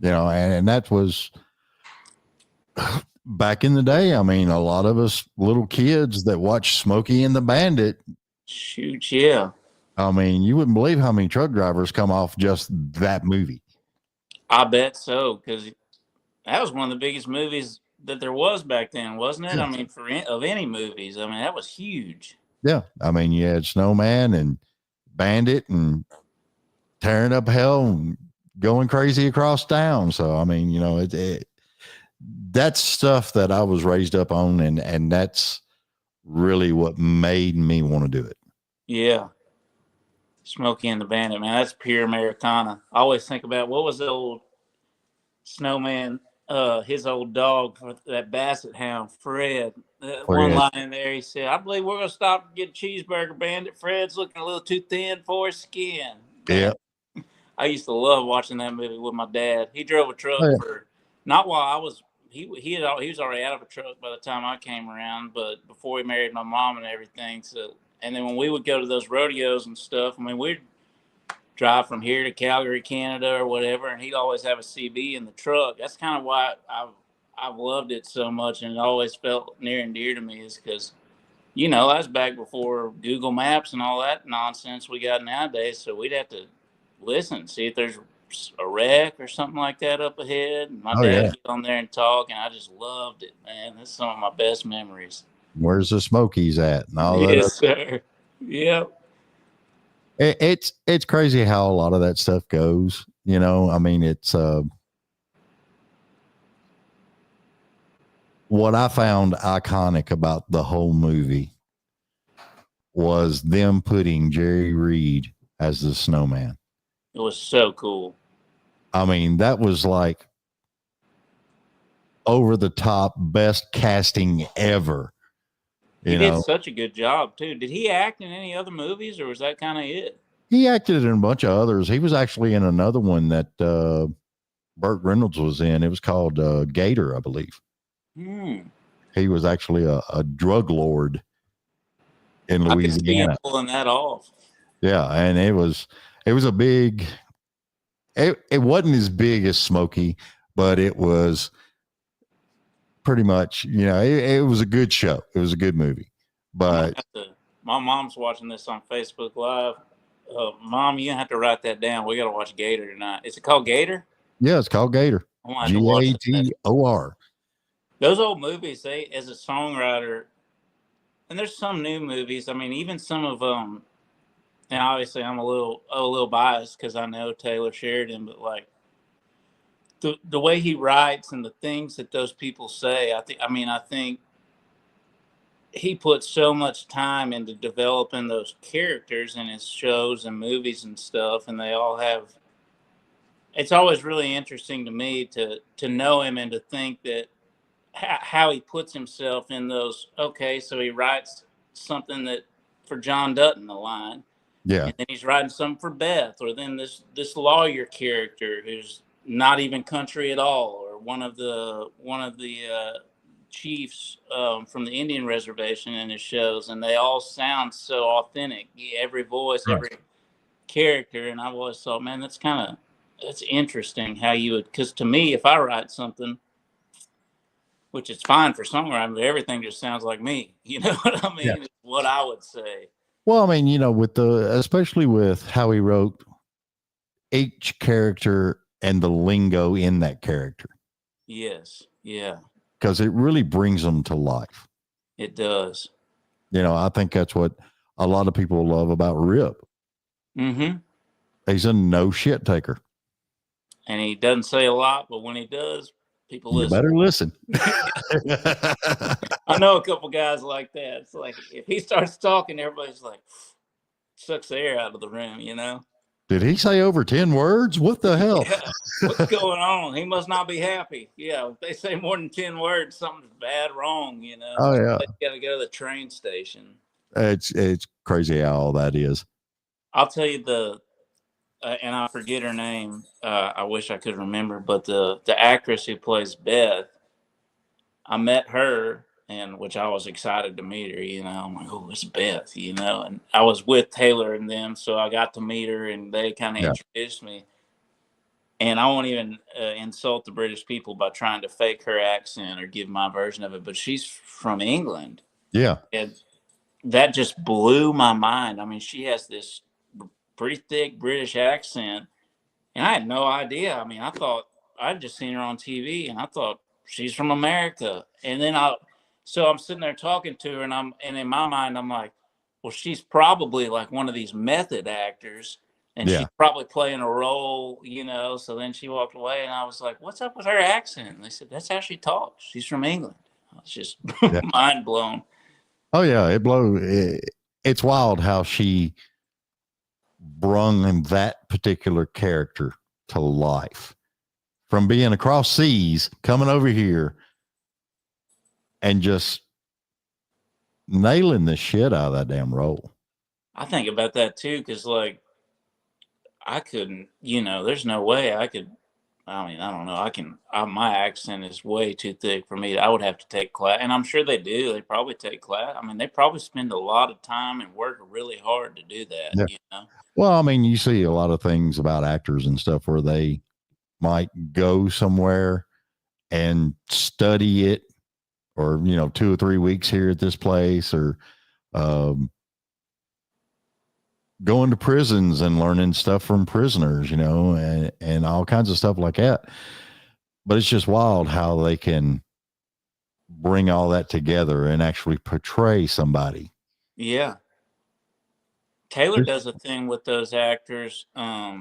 You know, and that was back in the day. I mean, a lot of us little kids that watched Smokey and the Bandit. Shoot, yeah. I mean, you wouldn't believe how many truck drivers come off just that movie. I bet so, because that was one of the biggest movies that there was back then, wasn't it? Yeah. I mean, of any movies, I mean, that was huge. Yeah. I mean, you had Snowman and Bandit and tearing up hell and going crazy across town. So, I mean, that's stuff that I was raised up on, and that's really what made me want to do it. Yeah. Smokey and the Bandit, man. That's pure Americana. I always think about what was the old Snowman, his old dog, that Basset Hound, Fred. One line in there, he said, "I believe we're going to stop and get a cheeseburger, Bandit. Fred's looking a little too thin for his skin." Yeah. I used to love watching that movie with my dad. He drove a truck for, not while I was, he was already out of a truck by the time I came around, but before he married my mom and everything. So, and then when we would go to those rodeos and stuff, I mean, we'd drive from here to Calgary, Canada, or whatever, and he'd always have a CB in the truck. That's kind of why I've loved it so much, and it always felt near and dear to me, is because, that's back before Google Maps and all that nonsense we got nowadays. So we'd have to listen, see if there's a wreck or something like that up ahead. And my dad would get on there and talk, and I just loved it, man. That's some of my best memories. Where's the Smokies at? And all that. Yes, sir. Yep. It's crazy how a lot of that stuff goes. I mean, it's what I found iconic about the whole movie was them putting Jerry Reed as the snowman. It was so cool. I mean, that was like over the top, best casting ever. He did such a good job too. Did he act in any other movies, or was that kind of it? He acted in a bunch of others. He was actually in another one that Burt Reynolds was in. It was called Gator, I believe. He was actually a drug lord in Louisiana. I could see him pulling that off. Yeah, and it was a big. It wasn't as big as Smokey, but it was pretty much, it was a good show. It was a good movie. But my mom's watching this on Facebook Live. Mom, you have to write that down. We got to watch Gator tonight. Is it called Gator? Yeah, it's called Gator. Gator. Those old movies, they, as a songwriter, and there's some new movies. I mean, even some of them. And obviously, I'm a little biased because I know Taylor Sheridan, but like the way he writes and the things that those people say, I think he puts so much time into developing those characters in his shows and movies and stuff, and they all have. It's always really interesting to me to know him and to think that how he puts himself in those. Okay, so he writes something that for John Dutton, the line. Yeah. And then he's writing something for Beth, or then this lawyer character who's not even country at all, or one of the chiefs from the Indian reservation in his shows, and they all sound so authentic. Every voice, every character, and I've always thought, man, that's interesting how you would. Because to me, if I write something, which is fine for songwriting, but everything just sounds like me. You know what I mean? Yeah. It's what I would say. Well, I mean, especially with how he wrote each character and the lingo in that character. Yes. Yeah. Because it really brings them to life. It does. I think that's what a lot of people love about Rip. Mm-hmm. He's a no shit taker. And he doesn't say a lot, but when he does, people listen. You better listen. I know a couple guys like that. It's like if he starts talking, everybody's like sucks the air out of the room, Did he say over 10 words? What the hell? Yeah. What's going on? He must not be happy. Yeah, if they say more than 10 words, something's bad wrong, Oh, yeah. They got to go to the train station. It's crazy how all that is. I'll tell you and I forget her name. I wish I could remember, but the actress who plays Beth, I met her, and which I was excited to meet her. I'm like, oh, it's Beth, and I was with Taylor and them, so I got to meet her, and they kind of introduced me. And I won't even insult the British people by trying to fake her accent or give my version of it, but she's from England. Yeah. And that just blew my mind. I mean, she has this pretty thick British accent, and I had no idea. I mean, I thought I'd just seen her on TV, and I thought she's from America. And then so I'm sitting there talking to her, and in my mind, I'm like, well, she's probably like one of these method actors. And she's probably playing a role, so then she walked away and I was like, what's up with her accent? And they said, that's how she talks. She's from England. I was just mind blown. Oh yeah. It's wild how she brung that particular character to life from being across seas, coming over here and just nailing the shit out of that damn role. I think about that too. Cause like, I couldn't, there's no way I could. I mean, I don't know. My accent is way too thick for me. I would have to take class, and I'm sure they do. They probably take class. I mean, they probably spend a lot of time and work really hard to do that. Yeah. Well, I mean, you see a lot of things about actors and stuff where they might go somewhere and study it, or 2 or 3 weeks here at this place, or going to prisons and learning stuff from prisoners, and all kinds of stuff like that. But it's just wild how they can bring all that together and actually portray somebody. Yeah. Taylor does a thing with those actors. At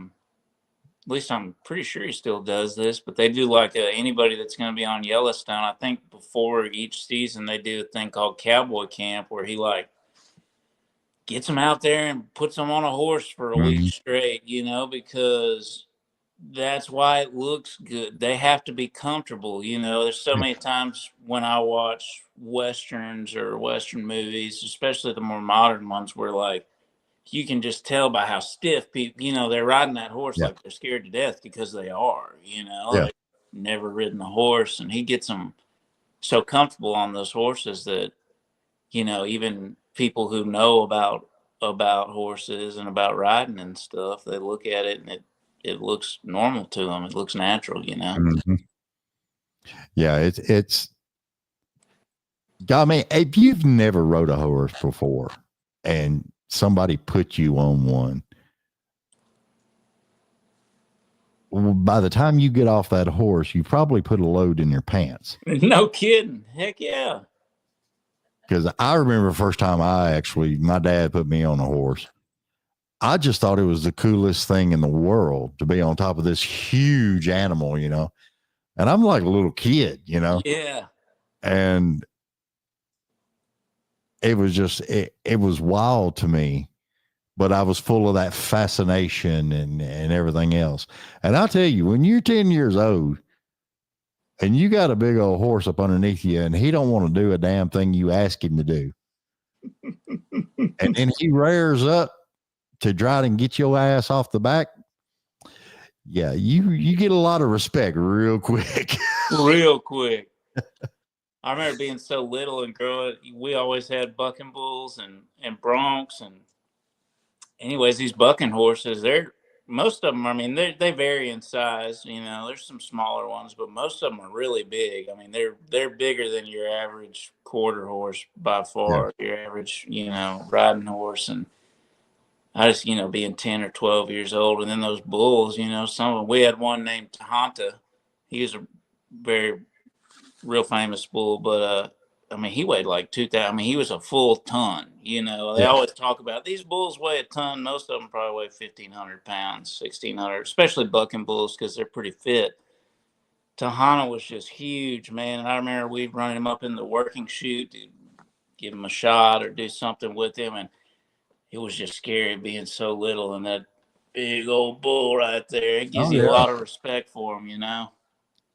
least I'm pretty sure he still does this, but they do like anybody that's going to be on Yellowstone. I think before each season, they do a thing called Cowboy Camp where he gets them out there and puts them on a horse for a week straight, because that's why it looks good. They have to be comfortable. There's so many times when I watch Westerns or Western movies, especially the more modern ones, where you can just tell by how stiff people, they're riding that horse like they're scared to death because they are, they've never ridden a horse, and he gets them so comfortable on those horses that, even people who know about horses and about riding and stuff, they look at it and it looks normal to them. It looks natural, Mm-hmm. Yeah, it's. I mean, if you've never rode a horse before, and somebody put you on one, by the time you get off that horse, you probably put a load in your pants. No kidding. Heck yeah. Because I remember the first time my dad put me on a horse. I just thought it was the coolest thing in the world to be on top of this huge animal, and I'm like a little kid, Yeah. And it was just, it was wild to me, but I was full of that fascination and everything else. And I'll tell you, when you're 10 years old and you got a big old horse up underneath you and he don't want to do a damn thing you ask him to do, and then he rears up to try and get your ass off the back, yeah, you get a lot of respect real quick. Real quick. I remember being so little and growing. We always had bucking bulls and broncs, and anyways, these bucking horses, most of them, I mean, they vary in size. There's some smaller ones, but most of them are really big. I mean, they're bigger than your average quarter horse by far. Yeah. Your average, riding horse. And I just, being 10 or 12 years old, and then those bulls, some of them, we had one named Tahanta. He was a very real famous bull, but I mean, he weighed like 2,000. I mean, he was a full ton. They always talk about these bulls weigh a ton. Most of them probably weigh 1,500 pounds, 1,600, especially bucking bulls because they're pretty fit. Tahana was just huge, man. And I remember we'd run him up in the working chute to give him a shot or do something with him, and it was just scary being so little. And that big old bull right there, it gives you a lot of respect for him,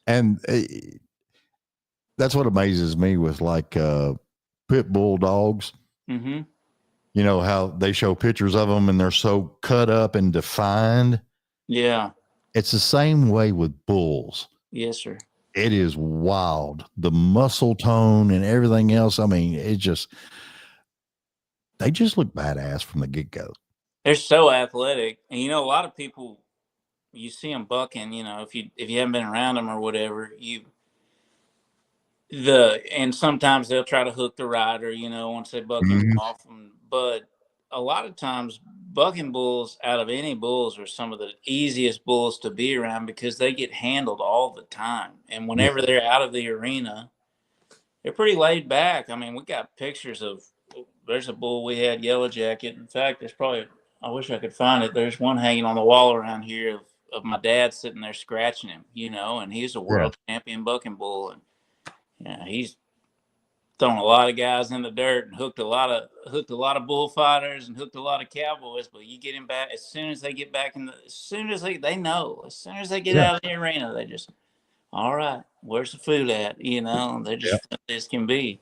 And that's what amazes me with pit bull dogs. Mm-hmm. How they show pictures of them and they're so cut up and defined. Yeah. It's the same way with bulls. Yes, sir. It is wild. The muscle tone and everything else. I mean, they just look badass from the get-go. They're so athletic. And, a lot of people, you see them bucking, if you haven't been around them or whatever, and sometimes they'll try to hook the rider, once they buck him off them. But a lot of times bucking bulls out of any bulls are some of the easiest bulls to be around because they get handled all the time. And whenever they're out of the arena, they're pretty laid back. I mean, we got pictures of, there's a bull we had, Yellow Jacket. In fact, there's probably I wish I could find it. There's one hanging on the wall around here of my dad sitting there scratching him, and he's a world champion bucking bull, and he's thrown a lot of guys in the dirt and hooked a lot of bullfighters and hooked a lot of cowboys. But you get him back as soon as they get back as soon as they get out of the arena, they just, all right, where's the food at? They're just friendly as can be.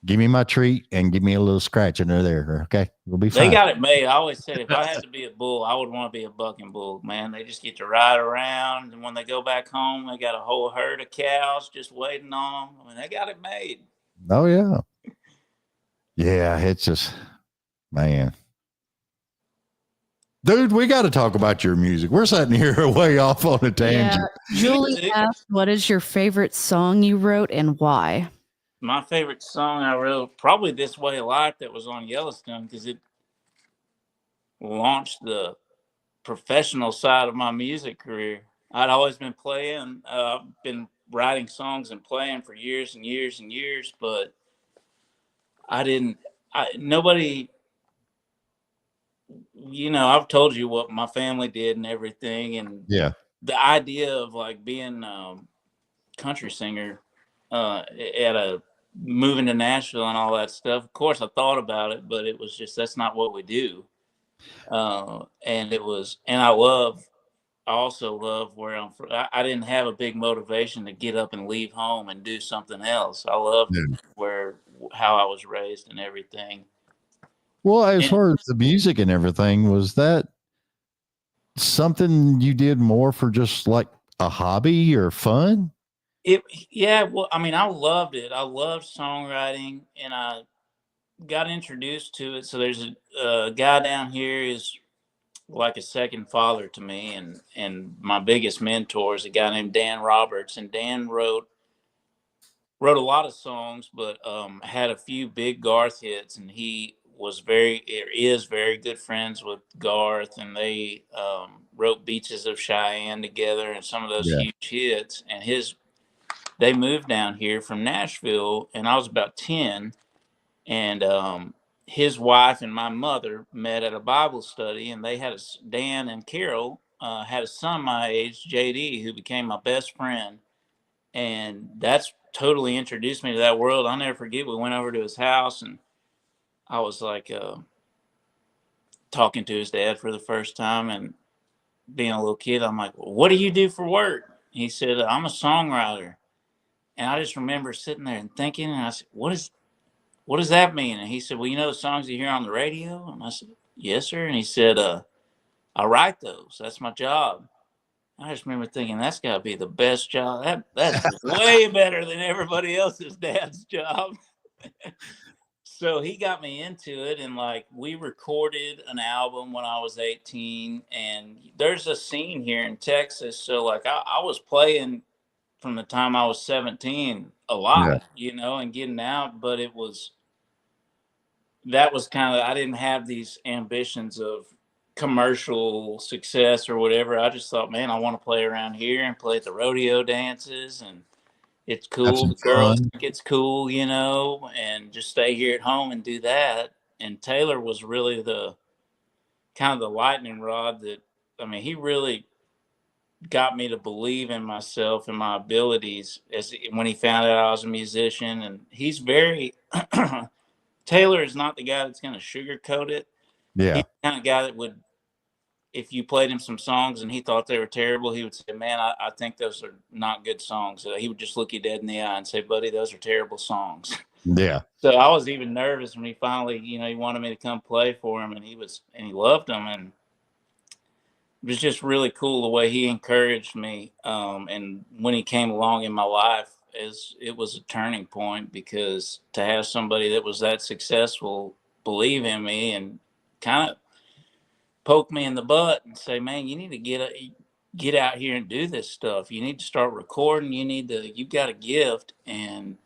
Give me my treat and give me a little scratch under there. Okay, we'll be fine. They got it made. I always said if I had to be a bull, I would want to be a bucking bull, man. They just get to ride around, and when they go back home, they got a whole herd of cows just waiting on them. I mean, they got it made. Oh yeah. Yeah, it's just, man. Dude, we got to talk about your music. We're sitting here way off on a tangent. Yeah. Julie asked, what is your favorite song you wrote and why? My favorite song I wrote, probably This Way of Life, that was on Yellowstone, because it launched the professional side of my music career. I'd always been playing. I've been writing songs and playing for years and years and years, but nobody, I've told you what my family did and everything. And the idea of like being a country singer, moving to Nashville and all that stuff. Of course I thought about it, but it was just, that's not what we do. And I also love where I'm from. I didn't have a big motivation to get up and leave home and do something else. I loved how I was raised and everything. Well, as far as the music and everything, was that something you did more for just like a hobby or fun? Well, I mean, I loved it. I loved songwriting, and I got introduced to it. So there's a guy down here is like a second father to me, and my biggest mentor is a guy named Dan Roberts, and Dan wrote a lot of songs, but had a few big Garth hits, and he is very good friends with Garth, and they wrote Beaches of Cheyenne together and some of those huge hits. And they moved down here from Nashville, and I was about 10, and his wife and my mother met at a Bible study, and they had Dan and Carol had a son my age, JD, who became my best friend. And that's totally introduced me to that world. I'll never forget, we went over to his house, and I was like talking to his dad for the first time, and being a little kid, I'm like, well, what do you do for work? He said, I'm a songwriter. And I just remember sitting there and thinking, and I said, what does that mean? And he said, well, the songs you hear on the radio? And I said, yes, sir. And he said, I write those. That's my job. I just remember thinking, that's got to be the best job. That's way better than everybody else's dad's job. So he got me into it, and like we recorded an album when I was 18, and there's a scene here in Texas. So like I was playing from the time I was 17 a lot, and getting out, but that was kind of, I didn't have these ambitions of commercial success or whatever. I just thought, man, I want to play around here and play at the rodeo dances, and it's cool. The girls think it's cool, and just stay here at home and do that. And Taylor was really the kind of the lightning rod he really got me to believe in myself and my abilities when he found out I was a musician. And he's very Taylor is not the guy that's going to sugarcoat it. Yeah. He's the kind of guy that would, if you played him some songs and he thought they were terrible, he would say, man, I think those are not good songs. He would just look you dead in the eye and say, buddy, those are terrible songs. Yeah. So I was even nervous when he finally, he wanted me to come play for him, and he loved them. And it was just really cool the way he encouraged me. And when he came along in my life, it was a turning point, because to have somebody that was that successful believe in me and kind of poke me in the butt and say, man, you need to get out here and do this stuff. You need to start recording. You've got a gift. And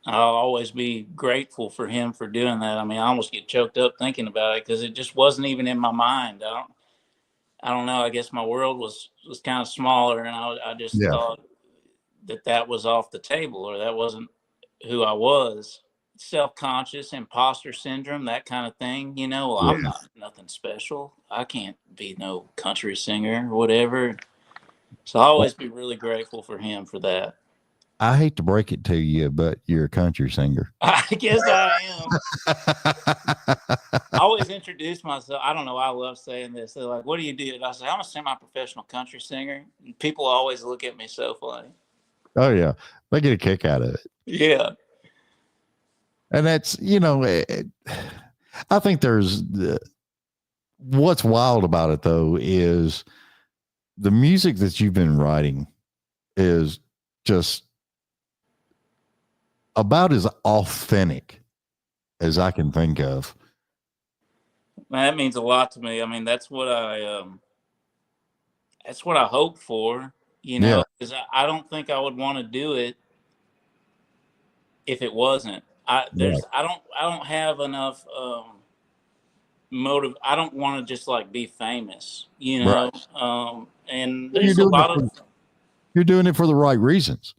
I'll always be grateful for him for doing that. I almost get choked up thinking about it, because it just wasn't even in my mind. I don't know. I guess my world was kind of smaller, and I just thought that was off the table, or that wasn't who I was. self-conscious, imposter syndrome, that kind of thing. You know, well, Yeah. I'm not nothing special. I can't be no country singer or whatever. So I always be really grateful for him for that. I hate to break it to you, but you're a country singer. I guess I am. I always introduce myself. I don't know. I love saying this. They're like, "What do you do?" And I say, "I'm a semi-professional country singer." And people always look at me so funny. Oh yeah, they get a kick out of it. Yeah. And that's, you know, I think there's what's wild about it though is the music that you've been writing is just about as authentic as I can think of. Man, that means a lot to me. I mean, that's what I hope for, you know, because I don't think I would want to do it if it wasn't. I don't have enough motive. I don't want to just like be famous, you know. Right. And there's a lot of you're doing it for the right reasons.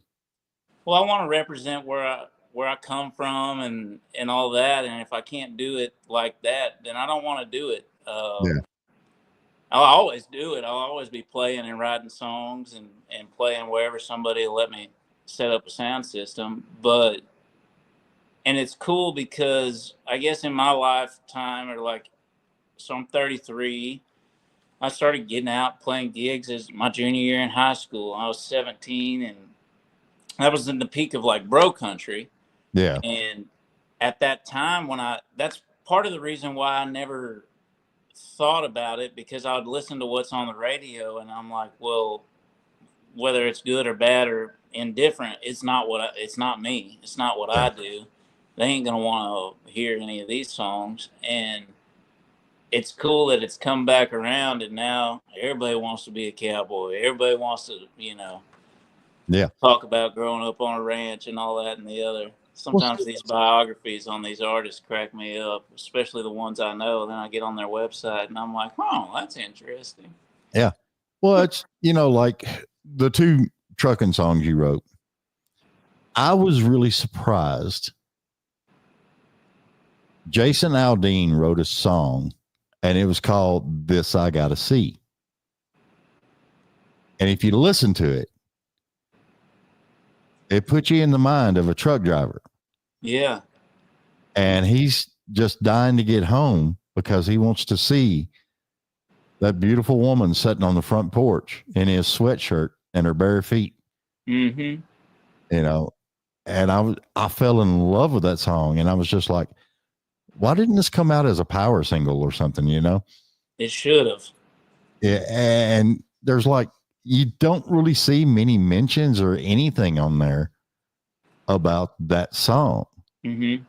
well, I want to represent where I come from and all that. And if I can't do it like that, then I don't want to do it. I'll always do it. I'll always be playing and writing songs and playing wherever somebody will let me set up a sound system. And it's cool because I guess in my lifetime, or like, so I'm 33. I started getting out playing gigs as my junior year in high school. I was 17, and that was in the peak of like bro country. Yeah. And at that time that's part of the reason why I never thought about it, because I would listen to what's on the radio and I'm like, well, whether it's good or bad or indifferent, it's not me. It's not what I do. They ain't going to want to hear any of these songs. And it's cool that it's come back around and now everybody wants to be a cowboy. Everybody wants to, you know, talk about growing up on a ranch and all that and the other. Sometimes these biographies on these artists crack me up, especially the ones I know. Then I get on their website and I'm like, oh, that's interesting. Yeah. Well, it's, you know, like the 2 trucking songs you wrote. I was really surprised. Jason Aldean wrote a song and it was called This I Gotta See. And if you listen to it, it puts you in the mind of a truck driver. Yeah. And he's just dying to get home because he wants to see that beautiful woman sitting on the front porch in his sweatshirt and her bare feet. Mm-hmm. You know, and I fell in love with that song, and I was just like, why didn't this come out as a power single or something, you know? It should have. Yeah, and there's like, you don't really see many mentions or anything on there about that song. Mm-hmm.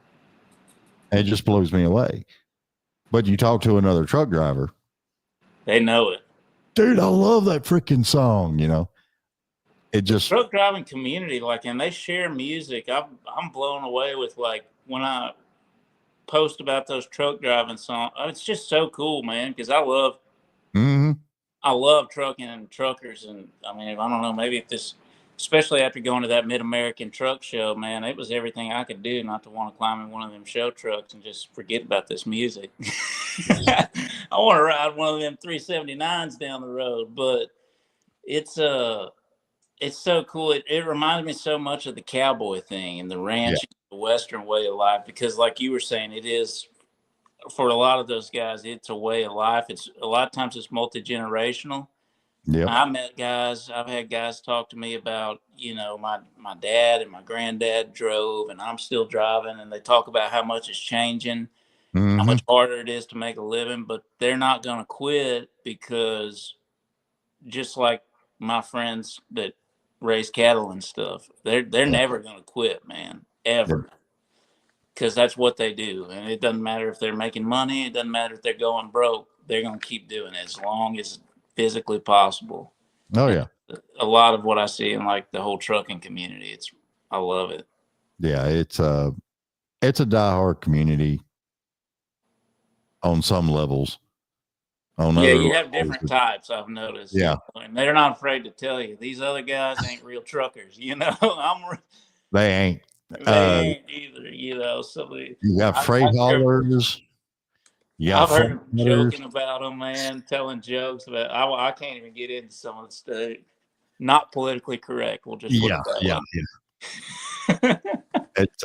And it just blows me away. But you talk to another truck driver, they know it. Dude, I love that freaking song, you know? It just... The truck driving community, like, and they share music. I'm blown away with, like, when I post about those truck driving songs. It's just so cool, man, because I love trucking and truckers. And I mean, I don't know, maybe if this, especially after going to that Mid-American truck show, man, it was everything I could do not to want to climb in one of them show trucks and just forget about this music. I want to ride one of them 379s down the road, but it's so cool. It reminds me so much of the cowboy thing and the ranch, the Western way of life, because like you were saying, it is, for a lot of those guys, it's a way of life. It's a lot of times it's multi-generational. Yeah. I've had guys talk to me about, you know, my dad and my granddad drove and I'm still driving, and they talk about how much it's changing, how much harder it is to make a living, but they're not going to quit, because just like my friends that raise cattle and stuff, they're never going to quit, man, ever. Because that's what they do. And it doesn't matter if they're making money. It doesn't matter if they're going broke. They're going to keep doing it as long as physically possible. Oh, yeah. A lot of what I see in like the whole trucking community, I love it. Yeah, it's a diehard community on some levels. You have different types, I've noticed. Yeah. And they're not afraid to tell you, these other guys ain't real truckers, you know? They ain't. They ain't either, You know, so You got freight haulers. I've heard him joking about them, man, telling jokes about. I can't even get into some of the stuff. Not politically correct. We'll just put it that way. It's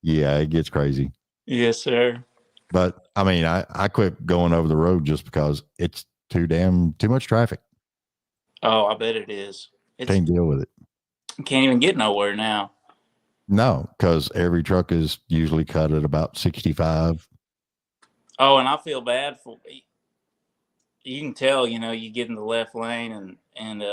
yeah, it gets crazy. Yes, sir. But I mean, I quit going over the road just because it's too much traffic. Oh, I bet it is. Can't deal with it. Can't even get nowhere now. No, because every truck is usually cut at about 65. Oh, and I feel bad for you. Can tell, you know, you get in the left lane and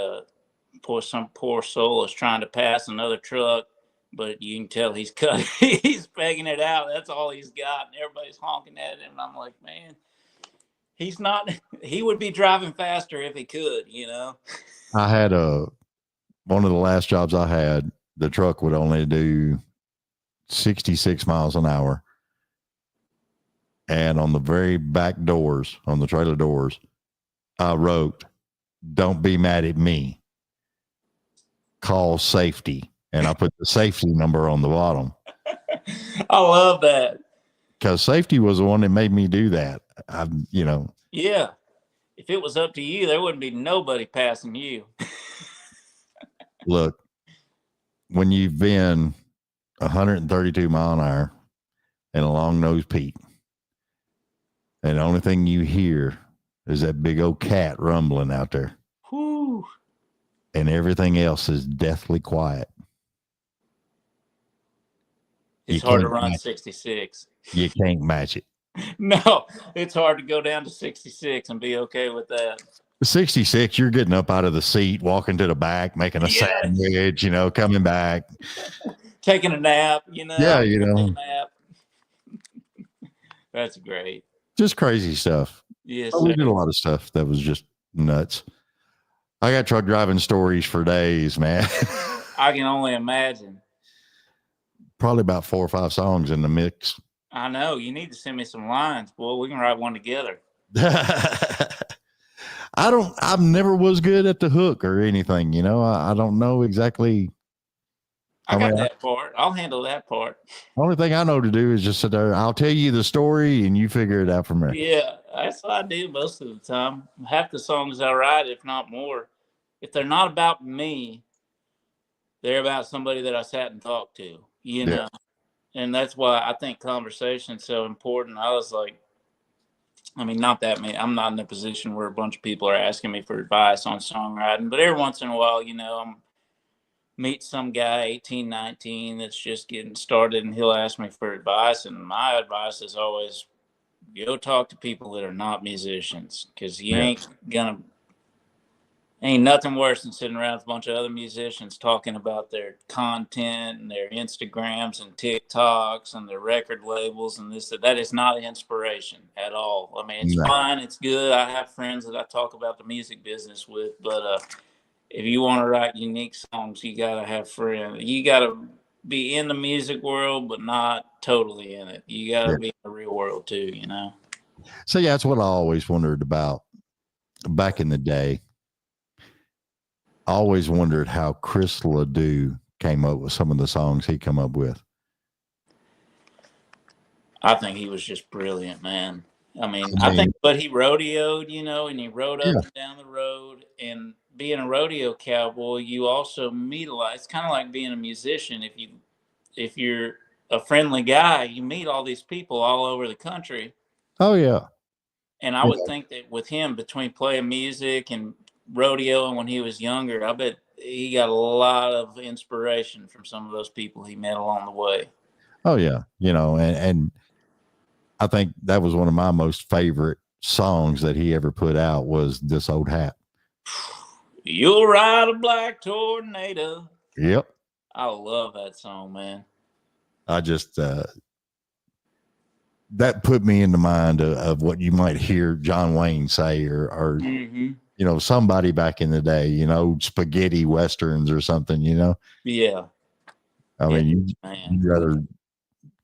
some poor soul is trying to pass another truck, but you can tell he's cut. He's pegging it out. That's all he's got, and everybody's honking at him. And I'm like, man, he's not. He would be driving faster if he could, you know. I had one of the last jobs I had. The truck would only do 66 miles an hour. And on the very back doors, on the trailer doors, I wrote, "Don't be mad at me. Call safety." And I put the safety number on the bottom. I love that. Because safety was the one that made me do that. Yeah. If it was up to you, there wouldn't be nobody passing you. Look, when you've been 132 mile an hour and a long nosed Pete, and the only thing you hear is that big old cat rumbling out there. Whew. And everything else is deathly quiet. It's hard to run 66. You can't match it. No, it's hard to go down to 66 and be okay with that. 66, you're getting up out of the seat, walking to the back, making a sandwich, coming back. Taking a nap, Yeah, nap. That's great. Just crazy stuff. Yes, we did a lot of stuff that was just nuts. I got truck driving stories for days, man. I can only imagine. Probably about 4 or 5 songs in the mix. I know. You need to send me some lines, boy. We can write one together. I never was good at the hook or anything, I don't know exactly. I got that part. I'll handle that part. The only thing I know to do is just sit there. I'll tell you the story and you figure it out from there. Yeah, that's what I do most of the time. Half the songs I write, if not more, if they're not about me, they're about somebody that I sat and talked to, know. And that's why I think conversation's so important. I was like, not that many. I'm not in a position where a bunch of people are asking me for advice on songwriting, but every once in a while, I'm meet some guy 18, 19 that's just getting started, and he'll ask me for advice. And my advice is always go talk to people that are not musicians, because you ain't nothing worse than sitting around with a bunch of other musicians talking about their content and their Instagrams and TikToks and their record labels and this. That is not inspiration at all. It's fine. It's good. I have friends that I talk about the music business with, but if you want to write unique songs, you got to have friends. You got to be in the music world, but not totally in it. You got to be in the real world too, So that's what I always wondered about back in the day. I always wondered how Chris Ledoux came up with some of the songs he come up with. I think he was just brilliant, man. I think, but he rodeoed, and he rode up and down the road, and being a rodeo cowboy, you also meet a lot. It's kind of like being a musician. If you're a friendly guy, you meet all these people all over the country. Oh yeah. And I would think that with him, between playing music and rodeo and when he was younger, I bet he got a lot of inspiration from some of those people he met along the way. Oh yeah. And I think that was one of my most favorite songs that he ever put out was This Old Hat. You'll ride a black tornado. Yep. I love that song, man. I just, that put me in the mind of what you might hear John Wayne say or somebody back in the day, spaghetti westerns or something, Yeah. You'd rather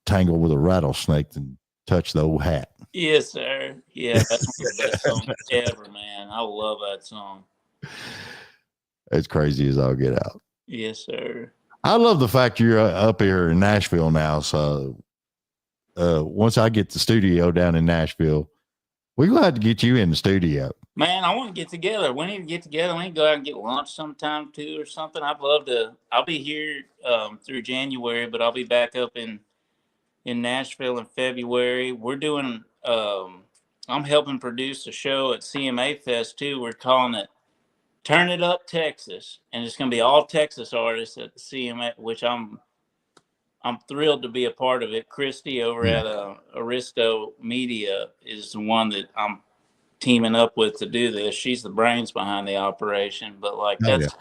tangle with a rattlesnake than touch the old hat. Yes, sir. Yeah, that's one of the best songs ever, man. I love that song. It's crazy as I'll get out. Yes, sir. I love the fact you're up here in Nashville now. So once I get the studio down in Nashville, we're going to have to get you in the studio. Man, I want to get together. We need to get together. We need to go out and get lunch sometime too or something. I'd love to. I'll be here through January, but I'll be back up in Nashville in February. We're doing I'm helping produce a show at CMA Fest too. We're calling it Turn It Up Texas, and it's going to be all Texas artists at the CMA, which I'm thrilled to be a part of it. Christy over at Aristo Media is the one that I'm teaming up with to do this. She's the brains behind the operation, but like that's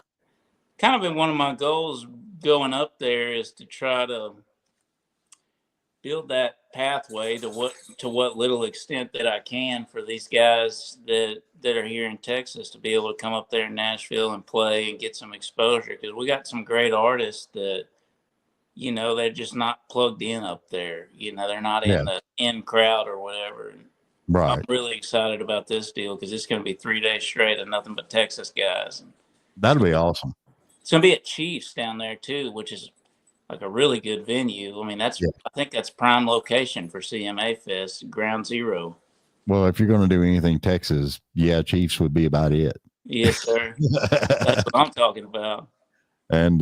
kind of been one of my goals going up there, is to try to build that pathway to what little extent that I can for these guys that are here in Texas to be able to come up there in Nashville and play and get some exposure, because we got some great artists that, you know, they're just not plugged in up there. You know, they're not in the in crowd or whatever. Right. I'm really excited about this deal because it's going to be 3 days straight of nothing but Texas guys. That'll be awesome. It's going to be at Chiefs down there too, which is like a really good venue. I mean, I think that's prime location for CMA Fest, ground zero. Well, if you're going to do anything Texas, Chiefs would be about it. Yes, sir. That's what I'm talking about. And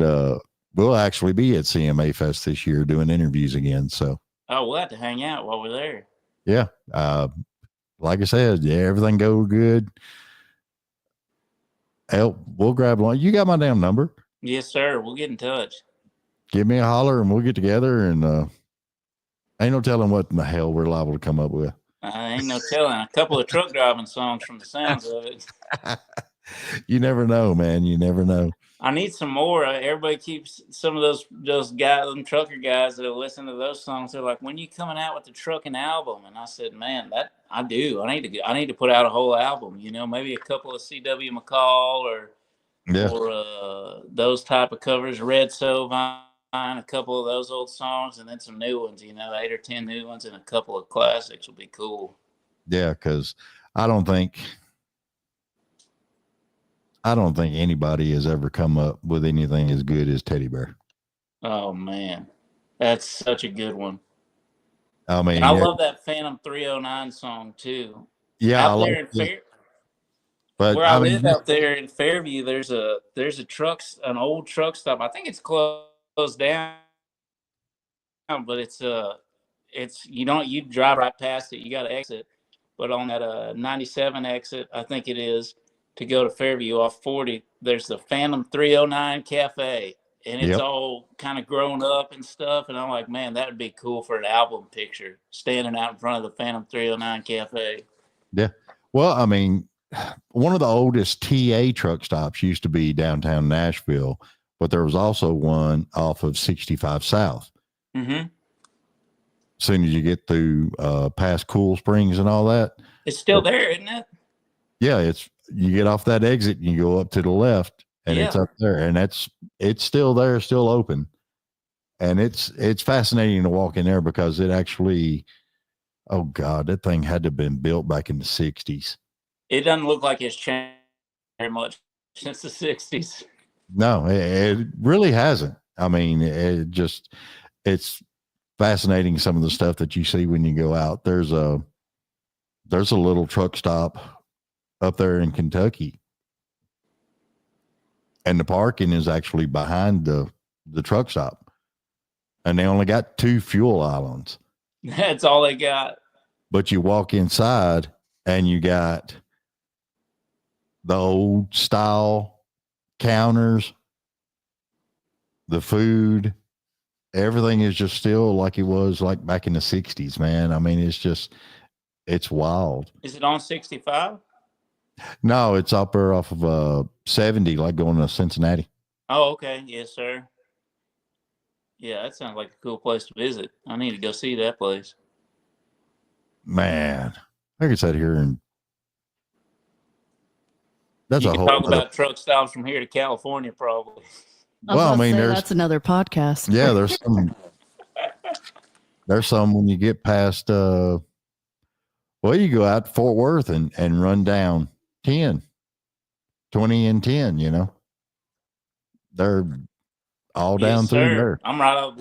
we'll actually be at CMA Fest this year doing interviews again. So, we'll have to hang out while we're there. Yeah. Like I said, everything goes good. We'll grab one. You got my damn number? Yes, sir. We'll get in touch. Give me a holler and we'll get together, and ain't no telling what in the hell we're liable to come up with. Ain't no telling. A couple of truck driving songs from the sounds of it. You never know, man. You never know. I need some more. Everybody keeps some of those guys, them trucker guys that have listened to those songs. They're like, "When you coming out with the trucking album?" And I said, "Man, that I do. I need to put out a whole album. You know, maybe a couple of C.W. McCall or those type of covers, Red Sovine, a couple of those old songs, and then some new ones. You know, 8 or 10 new ones and a couple of classics will be cool." Yeah, because I don't think anybody has ever come up with anything as good as Teddy Bear. Oh man, that's such a good one. I mean, and I love that Phantom 309 song too. Yeah, out there in but where I live out there in Fairview, there's an old truck stop. I think it's closed down, but it's you drive right past it. You got to exit, but on that 97 exit, I think it is, to go to Fairview off 40, there's the Phantom 309 Cafe, and it's all kind of grown up and stuff. And I'm like, man, that would be cool for an album picture, standing out in front of the Phantom 309 Cafe. Yeah. Well, I mean, one of the oldest TA truck stops used to be downtown Nashville, but there was also one off of 65 South. Mm-hmm. As soon as you get through past Cool Springs and all that. It's still there, isn't it? Yeah, you get off that exit and you go up to the left, and it's up there, and it's still there, still open. And it's fascinating to walk in there because it actually, oh God, that thing had to have been built back in the 60s. It doesn't look like it's changed very much since the 60s. No, it really hasn't. I mean, it's fascinating, some of the stuff that you see when you go out. There's a little truck stop up there in Kentucky, and the parking is actually behind the truck stop, and they only got 2 fuel islands. That's all they got. But you walk inside and you got the old style counters, the food, everything is just still like it was like back in the 60s, man. I mean, it's wild. Is it on 65? No, it's up there off of 70, like going to Cincinnati. Oh, okay. Yes, sir. Yeah, that sounds like a cool place to visit. I need to go see that place. Man, I could sit here and you can talk about truck stops from here to California, probably. Well, I mean, that's another podcast. Yeah, there's some when you get past. You go out to Fort Worth and run down 10, 20 and 10. You know, all down through there. I'm right up.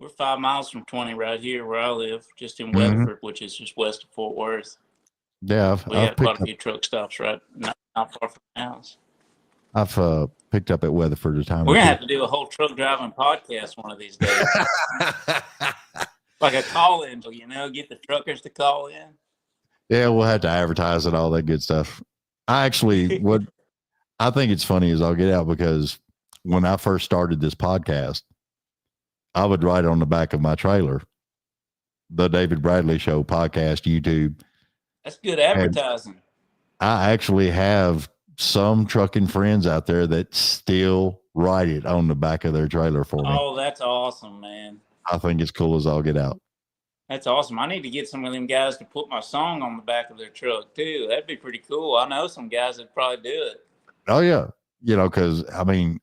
We're 5 miles from 20 right here where I live, just in Weatherford, which is just west of Fort Worth. Yeah, We have quite a few truck stops right not far from the house. I've picked up at Weatherford a time. We're gonna have to do a whole truck driving podcast one of these days, like a call-in. Get the truckers to call in. Yeah, we'll have to advertise and all that good stuff. I actually, what I think it's funny is I'll get out because when I first started this podcast, I would write on the back of my trailer, the David Bradley Show podcast, YouTube. That's good advertising. And I actually have some trucking friends out there that still write it on the back of their trailer for me. Oh, that's awesome, man. I think it's cool as all get out. That's awesome. I need to get some of them guys to put my song on the back of their truck too. That'd be pretty cool. I know some guys that probably do it. Oh yeah. Because I mean,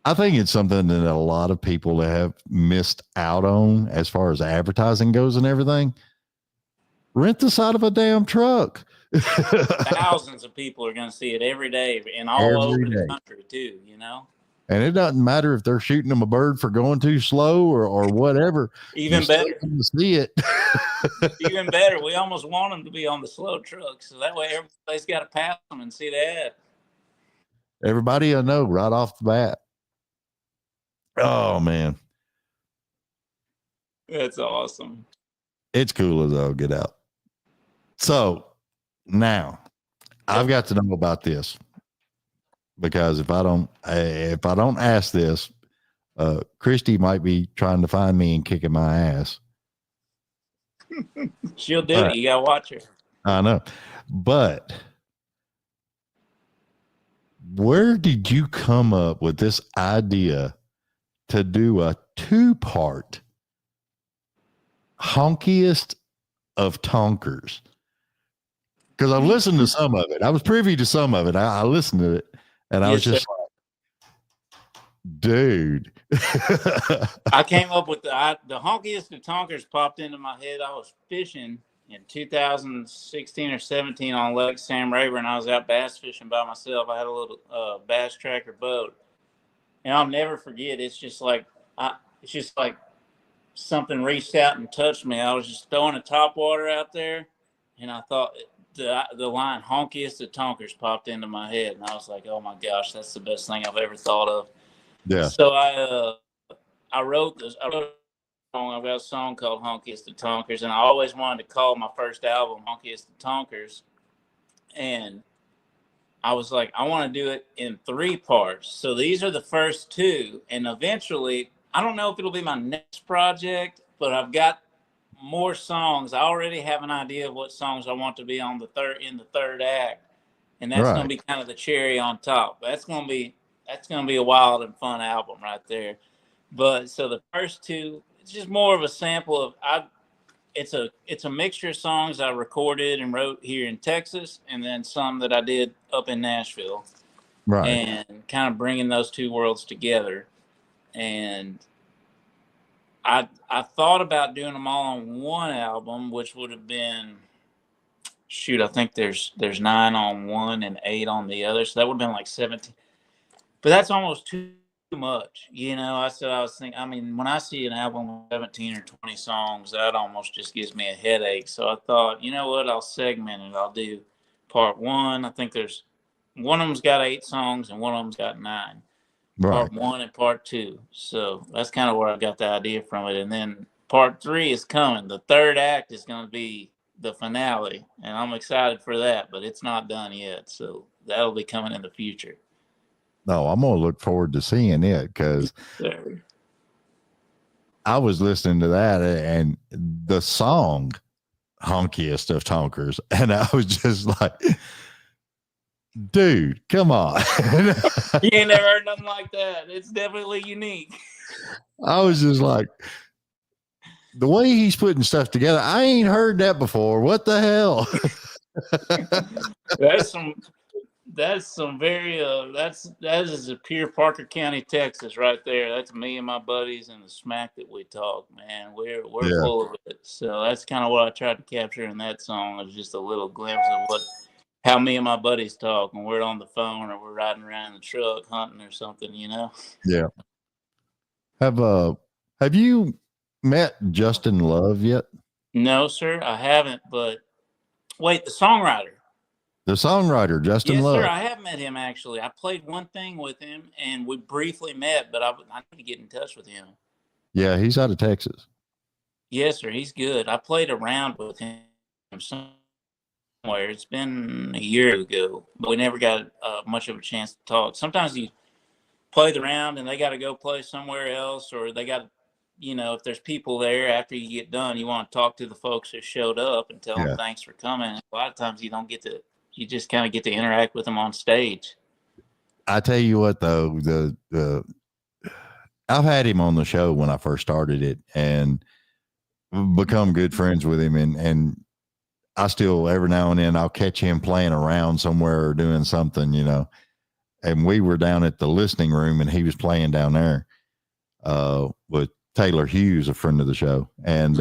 I think it's something that a lot of people have missed out on as far as advertising goes and everything. Rent the side of a damn truck. Thousands of people are going to see it every day and all over the country too, And it doesn't matter if they're shooting them a bird for going too slow or whatever. Even better to see it. Even better. We almost want them to be on the slow truck, so that way everybody's got to pass them and see that. Everybody will know right off the bat. Oh man, that's awesome. It's cool as all get out. So now I've got to know about this. Because if I don't ask this, Christy might be trying to find me and kicking my ass. She'll do it. You gotta watch her. I know, but where did you come up with this idea to do a 2-part Honkiest of Tonkers? Because I've listened to some of it. I was privy to some of it. I listened to it. And I was just like, dude. I came up with the Honkiest of Tonkers popped into my head. I was fishing in 2016 or 17 on Lake Sam Rayburn. I was out bass fishing by myself. I had a little bass tracker boat. And I'll never forget. It's just like something reached out and touched me. I was just throwing a topwater out there, and I thought the line "Honkiest of Tonkers" popped into my head, and I was like, "Oh my gosh, that's the best thing I've ever thought of." Yeah. So I wrote this. I've got a song called "Honkiest of Tonkers," and I always wanted to call my first album "Honkiest of Tonkers," and I was like, I want to do it in 3 parts. So these are the first 2, and eventually, I don't know if it'll be my next project, but I've got more songs. I already have an idea of what songs I want to be in the third act, and that's going to be kind of the cherry on top. That's going to be a wild and fun album right there. But so the first 2, it's just more of a sample of it's a mixture of songs I recorded and wrote here in Texas, and then some that I did up in Nashville, right? And kind of bringing those 2 worlds together. And I thought about doing them all on one album, which would have been, I think there's 9 on one and 8 on the other. So that would have been like 17. But that's almost too much. I was thinking, when I see an album with 17 or 20 songs, that almost just gives me a headache. So I thought, you know what, I'll segment it. I'll do part 1. I think there's one of them's got 8 songs and one of them's got 9. Part 1 and part 2. So that's kind of where I got the idea from it. And then part 3 is coming. The third act is going to be the finale, and I'm excited for that, but it's not done yet. So that'll be coming in the future. No, I'm going to look forward to seeing it because I was listening to that and the song Honkiest of Tonkers, and I was just like, dude, come on. You ain't never heard nothing like that. It's definitely unique. I was just like, the way he's putting stuff together, I ain't heard that before. What the hell? That is a pure Parker County, Texas right there. That's me and my buddies and the smack that we talk, man. We're full of it. So that's kind of what I tried to capture in that song. It was just a little glimpse of what how me and my buddies talk when we're on the phone or we're riding around in the truck hunting or something, you know? Yeah. Have you met Justin Love yet? No, sir, I haven't. But wait, the songwriter. The songwriter, Justin Yes, sir, Love. I have met him actually. I played one thing with him and we briefly met, but I need to get in touch with him. Yeah, he's out of Texas. Yes, sir, he's good. I played around with him somewhere. It's been a year ago, but we never got much of a chance to talk. Sometimes you play the round and they got to go play somewhere else, or they got, you know, if there's people there after you get done, you want to talk to the folks who showed up and tell them thanks for coming. A lot of times you don't get to, you just kind of get to interact with them on stage. I tell you what, though, I've had him on the show when I first started it and become good friends with him. And I still, every now and then, I'll catch him playing around somewhere or doing something, you know. And we were down at the listening room and he was playing down there with Taylor Hughes, a friend of the show. And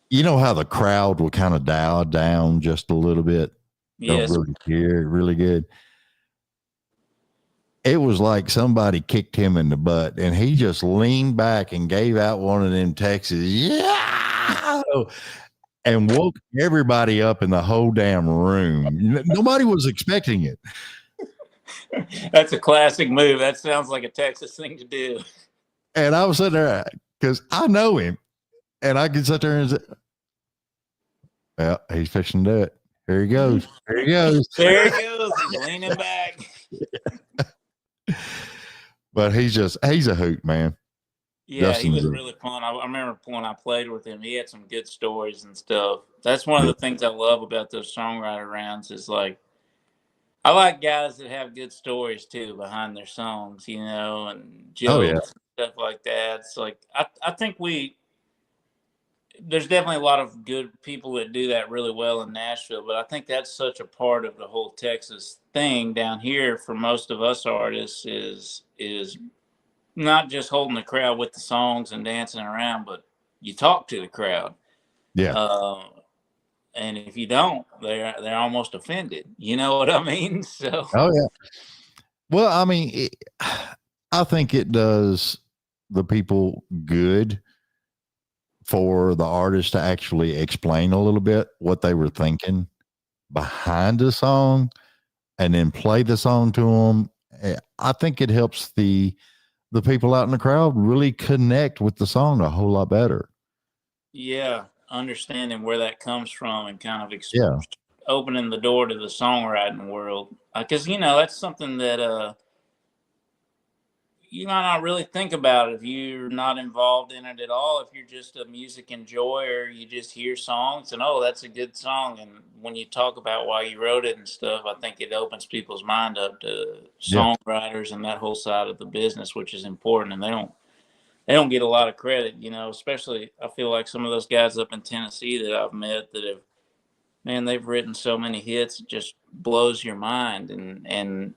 you know how the crowd will kind of dial down just a little bit? Yes. Don't really hear really good. It was like somebody kicked him in the butt and he just leaned back and gave out one of them Texas, yeah, and woke everybody up in the whole damn room. Nobody was expecting it. That's a classic move. That sounds like a Texas thing to do. And I was sitting there because I know him and I could sit there and say, well, he's fixing to do it. Here he goes. Here he goes. There he goes. He's leaning back. But he's a hoot, man. Yeah, he was really fun. I remember when I played with him, he had some good stories and stuff. That's one of the things I love about those songwriter rounds is like, I like guys that have good stories too behind their songs, you know, and jokes and stuff like that. It's like, I think there's definitely a lot of good people that do that really well in Nashville, but I think that's such a part of the whole Texas thing down here for most of us artists is not just holding the crowd with the songs and dancing around, but you talk to the crowd. Yeah. And if you don't, they're almost offended. You know what I mean? So. Oh yeah. Well, I mean, I think it does the people good for the artist to actually explain a little bit what they were thinking behind the song and then play the song to them. I think it helps the people out in the crowd really connect with the song a whole lot better. Yeah, understanding where that comes from and kind of opening the door to the songwriting world. Because, you know, that's something that you might not really think about if you're not involved in it at all. If you're just a music enjoyer, you just hear songs and, oh, that's a good song. And when you talk about why you wrote it and stuff, I think it opens people's mind up to songwriters and that whole side of the business, which is important. And they don't get a lot of credit, you know, especially I feel like some of those guys up in Tennessee that I've met that have, man, they've written so many hits, it just blows your mind. And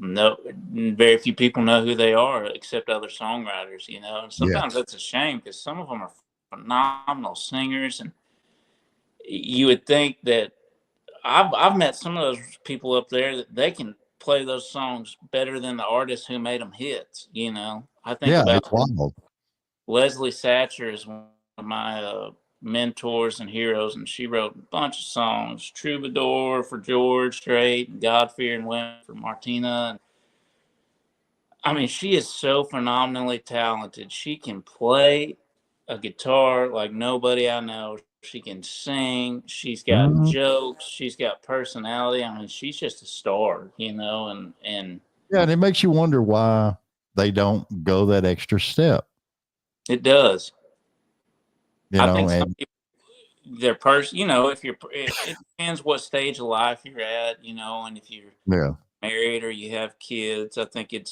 no, very few people know who they are except other songwriters, you know. And sometimes that's a shame because some of them are phenomenal singers, and you would think that I've met some of those people up there that they can play those songs better than the artists who made them hits. You know, I think about Leslie Satcher is one of my mentors and heroes, and she wrote a bunch of songs: "Troubadour" for George Strait, "God-Fearing Women" for Martina. I mean, she is so phenomenally talented. She can play a guitar like nobody I know. She can sing. She's got jokes. She's got personality. I mean, she's just a star, you know, and yeah, and it makes you wonder why they don't go that extra step. It does. You know, think some people, their person, you know, if it depends what stage of life you're at, you know, and if you're married or you have kids, I think it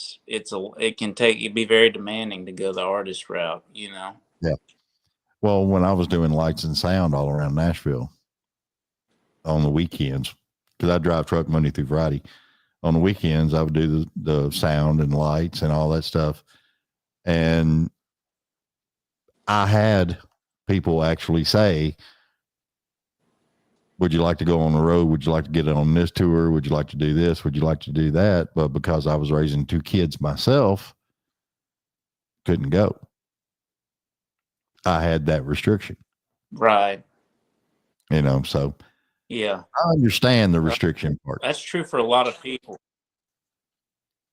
can be very demanding to go the artist route, you know. Yeah. Well, when I was doing lights and sound all around Nashville on the weekends, because I drive truck Monday through Friday, on the weekends I would do the sound and lights and all that stuff. And I had people actually say, would you like to go on the road? Would you like to get on this tour? Would you like to do this? Would you like to do that? But because I was raising 2 kids myself, couldn't go. I had that restriction. Right. You know, so yeah, I understand the restriction part. that's true for a lot of people.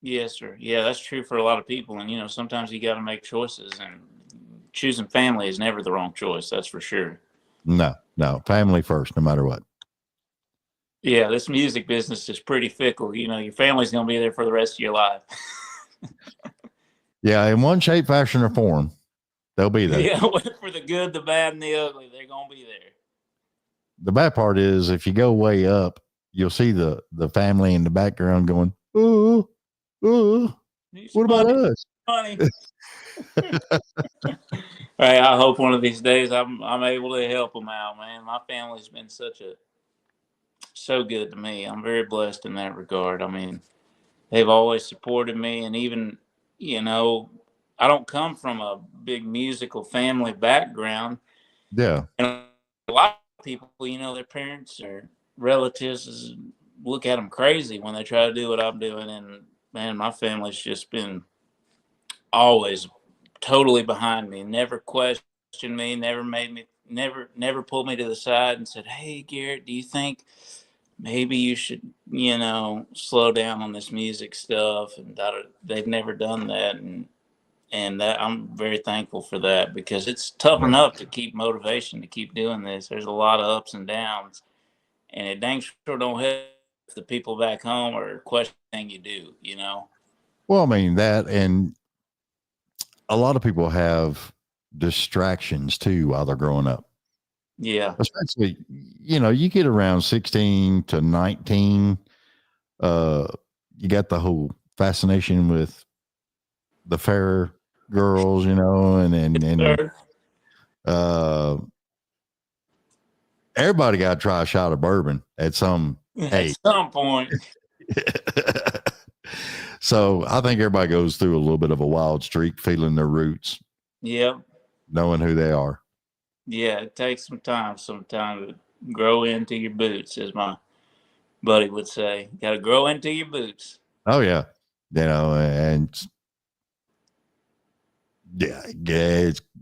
Yes, sir. Yeah, that's true for a lot of people. And, you know, sometimes you got to make choices, and choosing family is never the wrong choice. That's for sure. No, family first, no matter what. Yeah, this music business is pretty fickle. You know, your family's going to be there for the rest of your life. Yeah, in one shape, fashion, or form, they'll be there. Yeah, for the good, the bad, and the ugly, they're going to be there. The bad part is if you go way up, you'll see the family in the background going, "Ooh, ooh, what about us?" Money. Hey, I hope one of these days I'm able to help them out, man. My family's been so good to me. I'm very blessed in that regard. I mean, they've always supported me, and even, you know, I don't come from a big musical family background. Yeah. And a lot of people, you know, their parents or relatives look at them crazy when they try to do what I'm doing. And man, my family's just been always totally behind me, never questioned me, never pulled me to the side and said, "Hey, Garrett, do you think maybe you should, you know, slow down on this music stuff?" And they've never done that. And that I'm very thankful for that, because it's tough enough to keep motivation to keep doing this. There's a lot of ups and downs, and it dang sure don't help if the people back home are questioning you do, you know? Well, I mean, that, and a lot of people have distractions too while they're growing up. Yeah. Especially, you know, you get around 16 to 19, you got the whole fascination with the fair girls, you know, and everybody got to try a shot of bourbon at some age. At some point. So I think everybody goes through a little bit of a wild streak, feeling their roots. Yep. Knowing who they are. Yeah, it takes some time to grow into your boots, as my buddy would say. Got to grow into your boots. Oh, yeah. You know, and yeah,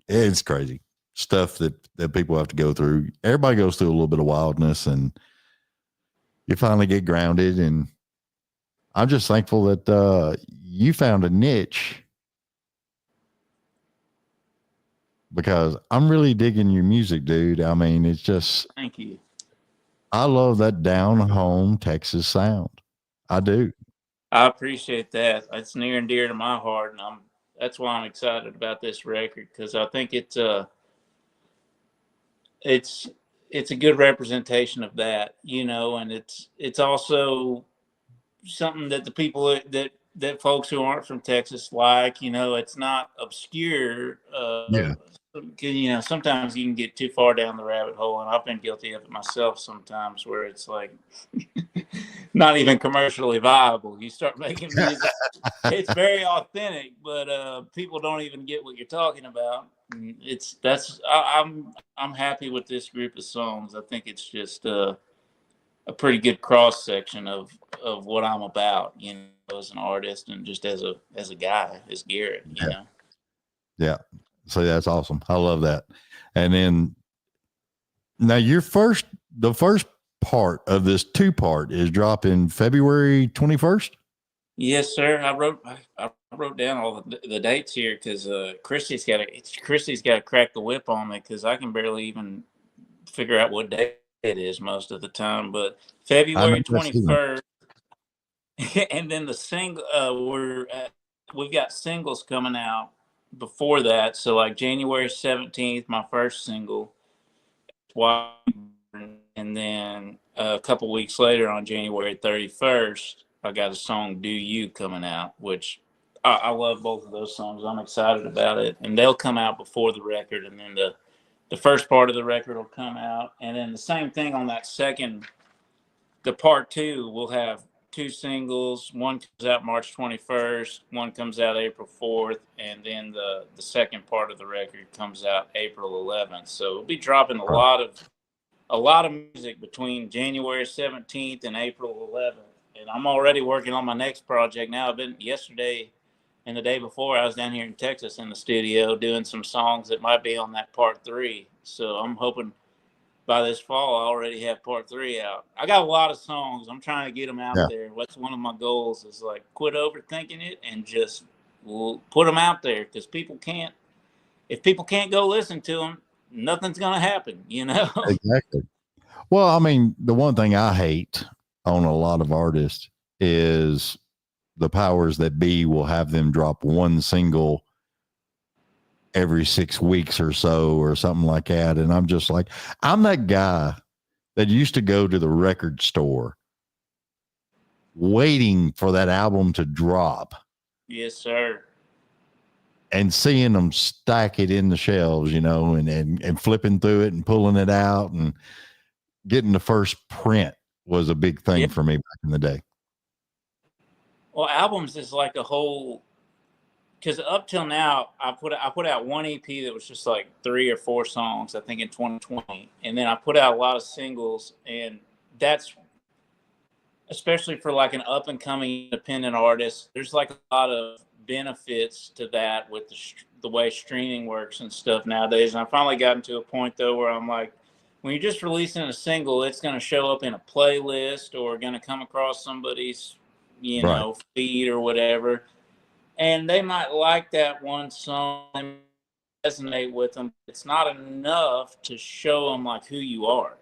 it's crazy stuff that people have to go through. Everybody goes through a little bit of wildness, and you finally get grounded. And I'm just thankful that you found a niche, because I'm really digging your music, dude. I mean, it's just, thank you. I love that down home Texas sound. I do. I appreciate that. It's near and dear to my heart, and that's why I'm excited about this record, because I think it's a good representation of that, you know, and it's also something that the people that folks who aren't from Texas like, you know. It's not obscure. Yeah. You know, sometimes you can get too far down the rabbit hole, and I've been guilty of it myself sometimes, where it's like not even commercially viable. You start making music, it's very authentic, but people don't even get what you're talking about. I'm happy with this group of songs. I think it's just a pretty good cross section of what I'm about, you know, as an artist and just as a guy, as Garrett, you know. Yeah. So that's awesome. I love that. And then now the first part of this 2-part is dropping February 21st. Yes, sir. I wrote down all the dates here, because Christy's got to crack the whip on me, because I can barely even figure out what day it is most of the time. But February 21st, and then the single we've got singles coming out before that. So like January 17th, my first single, and then a couple weeks later on January 31st, I got a song, "Do You," coming out, which I love both of those songs. I'm excited about it, and they'll come out before the record, and then the first part of the record will come out, and then the same thing on that the part 2 will have 2 singles. One comes out March 21st, one comes out April 4th, and then the second part of the record comes out April 11th. So we'll be dropping a a lot of music between January 17th and April 11th. And I'm already working on my next project now. I've been yesterday and the day before, I was down here in Texas in the studio doing some songs that might be on that part 3. So I'm hoping by this fall, I already have part 3 out. I got a lot of songs. I'm trying to get them out there. That's one of my goals is like quit overthinking it and just put them out there, because if people can't go listen to them, nothing's going to happen, you know? Exactly. Well, I mean, the one thing I hate on a lot of artists is the powers that be will have them drop one single every 6 weeks or so or something like that. And I'm just like, I'm that guy that used to go to the record store waiting for that album to drop. Yes, sir. And seeing them stack it in the shelves, you know, and flipping through it and pulling it out and getting the first print was a big thing for me back in the day. Well, albums is like a whole, because up till now, I put out one EP that was just like 3 or 4 songs, I think, in 2020. And then I put out a lot of singles, and that's, especially for like an up and coming independent artist, there's like a lot of benefits to that with the way streaming works and stuff nowadays. And I finally gotten to a point though where I'm like, when you're just releasing a single, it's going to show up in a playlist or going to come across somebody's, you know, feed or whatever. And they might like that one song and resonate with them. It's not enough to show them like who you are.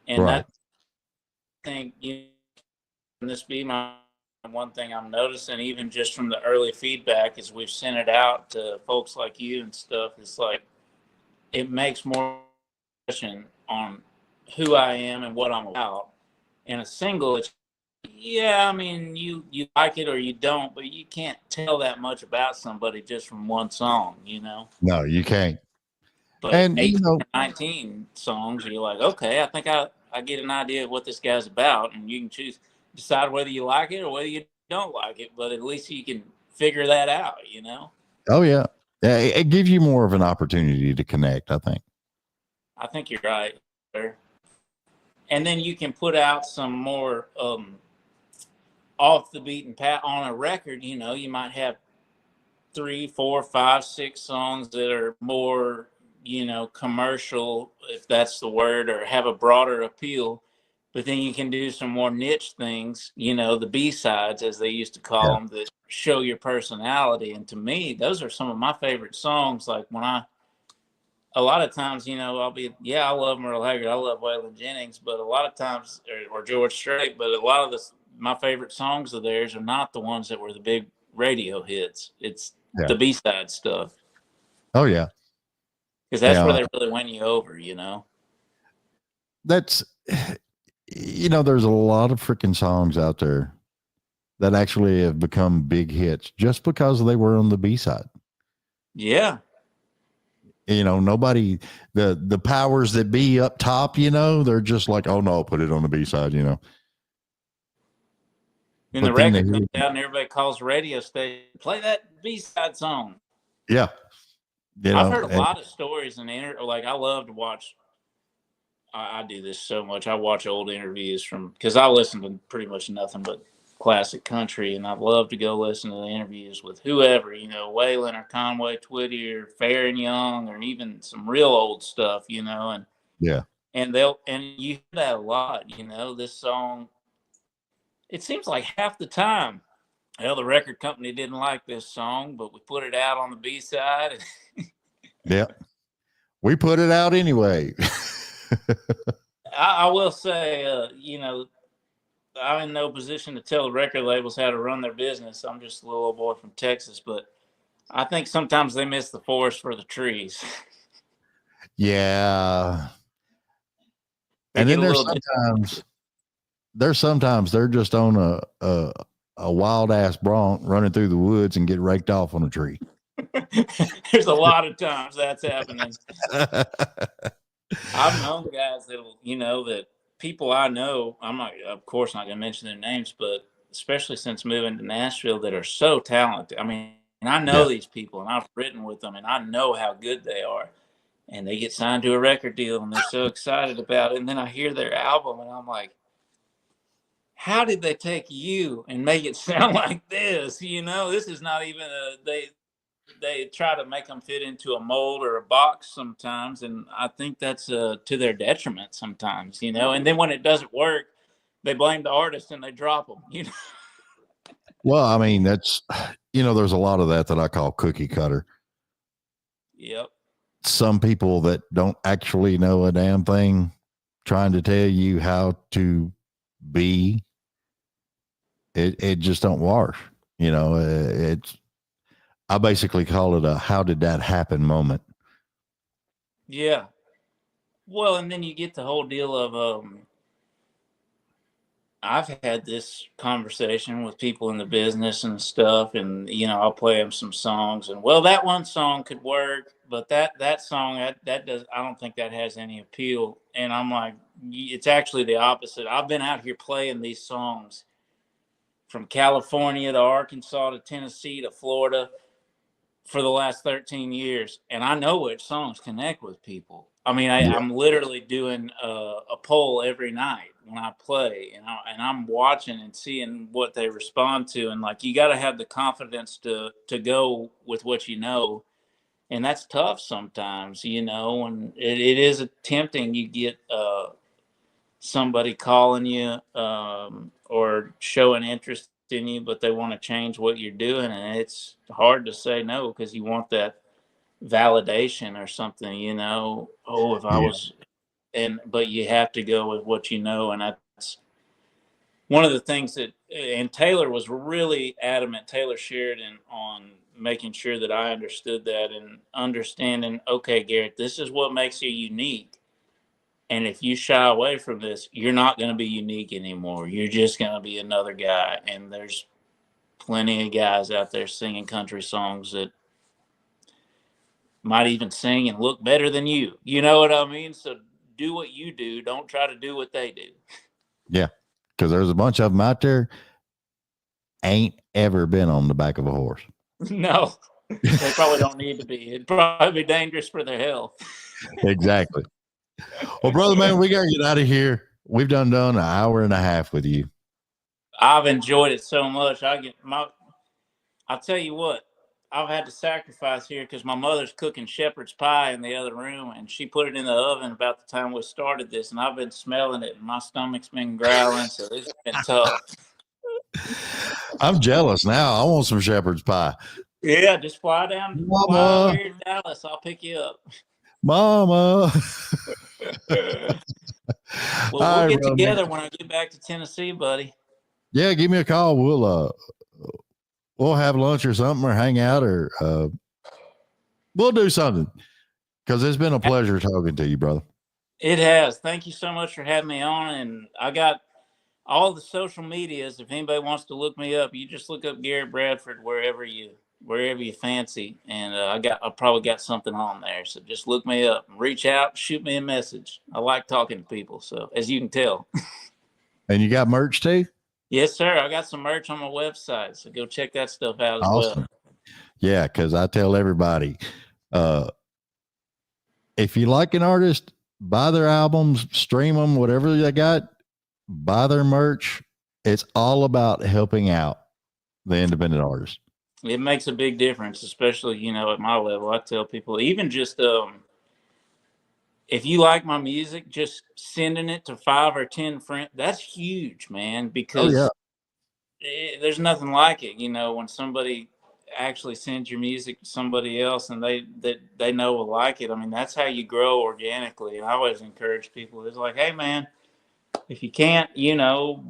And that, I think, you know, this be my one thing I'm noticing, even just from the early feedback, is we've sent it out to folks like you and stuff. It's like, it makes more impression on who I am and what I'm about. In a single, it's, yeah, I mean, you like it or you don't, but you can't tell that much about somebody just from one song, you know? No, you can't. But and 18 you know, or 19 songs, you're like, okay, I think I get an idea of what this guy's about, and you can decide whether you like it or whether you don't like it, but at least you can figure that out, you know? Oh yeah. It gives you more of an opportunity to connect, I think. I think you're right, sir. And then you can put out some more off the beaten path on a record. You know, you might have 3, 4, 5, 6 songs that are more, you know, commercial, if that's the word, or have a broader appeal. But then you can do some more niche things, you know, the B-sides, as they used to call them, that show your personality. And to me, those are some of my favorite songs. Like a lot of times, you know, I love Merle Haggard, I love Waylon Jennings, but a lot of times, or George Strait, but a lot of my favorite songs of theirs are not the ones that were the big radio hits. It's the B-side stuff. Oh yeah. Because that's where they really win you over, you know? That's, you know, there's a lot of freaking songs out there that actually have become big hits just because they were on the B-side. Yeah. You know, nobody, the powers that be up top, you know, they're just like, oh no, put it on the B-side, you know. And the record comes out and everybody calls the radio station, play that B-side song. Yeah. You know, I've heard a lot of stories and like I love to watch. I do this so much. I watch old interviews because I listen to pretty much nothing but classic country, and I'd love to go listen to the interviews with whoever, you know, Waylon or Conway Twitty or Fair and Young, or even some real old stuff, you know, and you hear that a lot, you know. This song, it seems like half the time, well, the record company didn't like this song, but we put it out on the B-side. Yeah, we put it out anyway. I will say, you know, I'm in no position to tell the record labels how to run their business. I'm just a little old boy from Texas, but I think sometimes they miss the forest for the trees. Yeah. And then there's sometimes they're just on a wild ass bronc running through the woods and get raked off on a tree. There's a lot of times that's happening. I've known guys that, you know, that people I know, I'm not, of course, not going to mention their names, but especially since moving to Nashville, that are so talented. I mean, and I know these people, and I've written with them, and I know how good they are. and they get signed to a record deal and they're so excited about it. And then I hear their album and I'm like, how did they take you and make it sound like this? You know, this is not even they try to make them fit into a mold or a box sometimes. And I think that's to their detriment sometimes, you know, and then when it doesn't work, they blame the artist and they drop them, you know? Well, I mean, that's, there's a lot of that I call cookie cutter. Yep. Some people that don't actually know a damn thing trying to tell you how to be, it just don't wash. I basically call it a how did that happen moment. Yeah. Well, and then you get the whole deal of I've had this conversation with people in the business and stuff, and I'll play them some songs, and well, that one song could work, but that song that does, I don't think that has any appeal. And I'm like, it's actually the opposite. I've been out here playing these songs from California to Arkansas to Tennessee to Florida for the last 13 years, and I know which songs connect with people. I mean, I'm literally doing a poll every night when I play, and I'm watching and seeing what they respond to. And like, you got to have the confidence to go with what you know, and that's tough sometimes, and it is tempting. You get somebody calling you or showing interest in you, but they want to change what you're doing, and it's hard to say no because you want that validation or something, if I was, but you have to go with what you know. And that's one of the things and Taylor was really adamant, Taylor Sheridan, on making sure that I understood that and understanding, okay, Garrett, this is what makes you unique. And if you shy away from this, you're not going to be unique anymore. You're just going to be another guy. And there's plenty of guys out there singing country songs that might even sing and look better than you. You know what I mean? So do what you do. Don't try to do what they do. Yeah. Because there's a bunch of them out there ain't ever been on the back of a horse. No, they probably don't need to be. It'd probably be dangerous for their health. Exactly. Well, brother, man, we got to get out of here. We've done an hour and a half with you. I've enjoyed it so much. I'll tell you what, I've had to sacrifice here because my mother's cooking shepherd's pie in the other room, and she put it in the oven about the time we started this, and I've been smelling it, and my stomach's been growling, so it's been tough. I'm jealous now. I want some shepherd's pie. Yeah, just fly down. Fly over here to Dallas. I'll pick you up. Mama. We'll get together when I get back to Tennessee, buddy. Yeah, give me a call. We'll have lunch or something, or hang out, or we'll do something, because it's been a pleasure talking to you, brother. It has. Thank you so much for having me on. And I got all the social medias. If anybody wants to look me up, you just look up Garrett Bradford wherever you fancy, and I probably got something on there. So just look me up, reach out, shoot me a message. I like talking to people, so as you can tell. And you got merch too? Yes, sir. I got some merch on my website, so go check that stuff out as well. Yeah, because I tell everybody, if you like an artist, buy their albums, stream them, whatever they got, buy their merch. It's all about helping out the independent artist. It makes a big difference, especially, at my level. I tell people, even just if you like my music, just sending it to 5 or 10 friends, that's huge, man, because there's nothing like it, when somebody actually sends your music to somebody else and they know will like it. I mean, that's how you grow organically. And I always encourage people, it's like, hey, man, if you can't,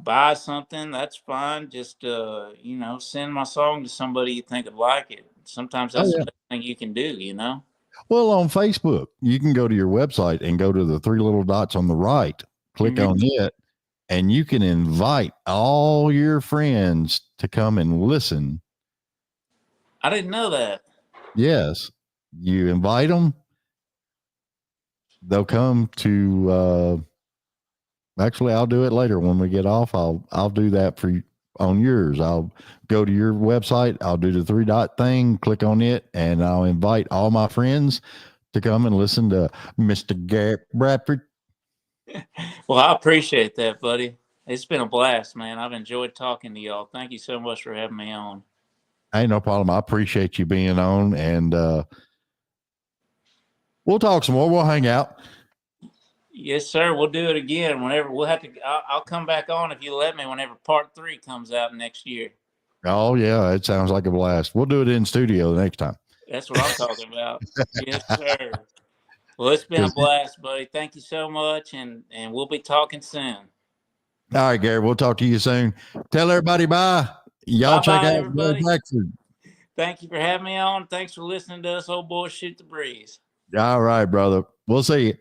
buy something, that's fine. Just, send my song to somebody you think would like it. Sometimes that's the best thing you can do, Well, on Facebook, you can go to your website and go to the 3 little dots on the right, click on it, and you can invite all your friends to come and listen. I didn't know that. Yes. You invite them. They'll come to, actually, I'll do it later when we get off. I'll do that for you on yours. I'll go to your website. I'll do the 3 dot thing, click on it, and I'll invite all my friends to come and listen to Mr. Garrett Bradford. Well, I appreciate that, buddy. It's been a blast, man. I've enjoyed talking to y'all. Thank you so much for having me on. Ain't no problem. I appreciate you being on, and we'll talk some more. We'll hang out. Yes, sir. We'll do it again whenever. We'll have to. I'll come back on if you let me. Whenever part 3 comes out next year. Oh yeah, it sounds like a blast. We'll do it in studio the next time. That's what I'm talking about. Yes, sir. Well, it's been a blast, buddy. Thank you so much, and we'll be talking soon. All right, Gary. We'll talk to you soon. Tell everybody bye. Y'all Bye-bye, check out everybody. Bradford. Thank you for having me on. Thanks for listening to us old boys shoot the breeze. All right, brother. We'll see you.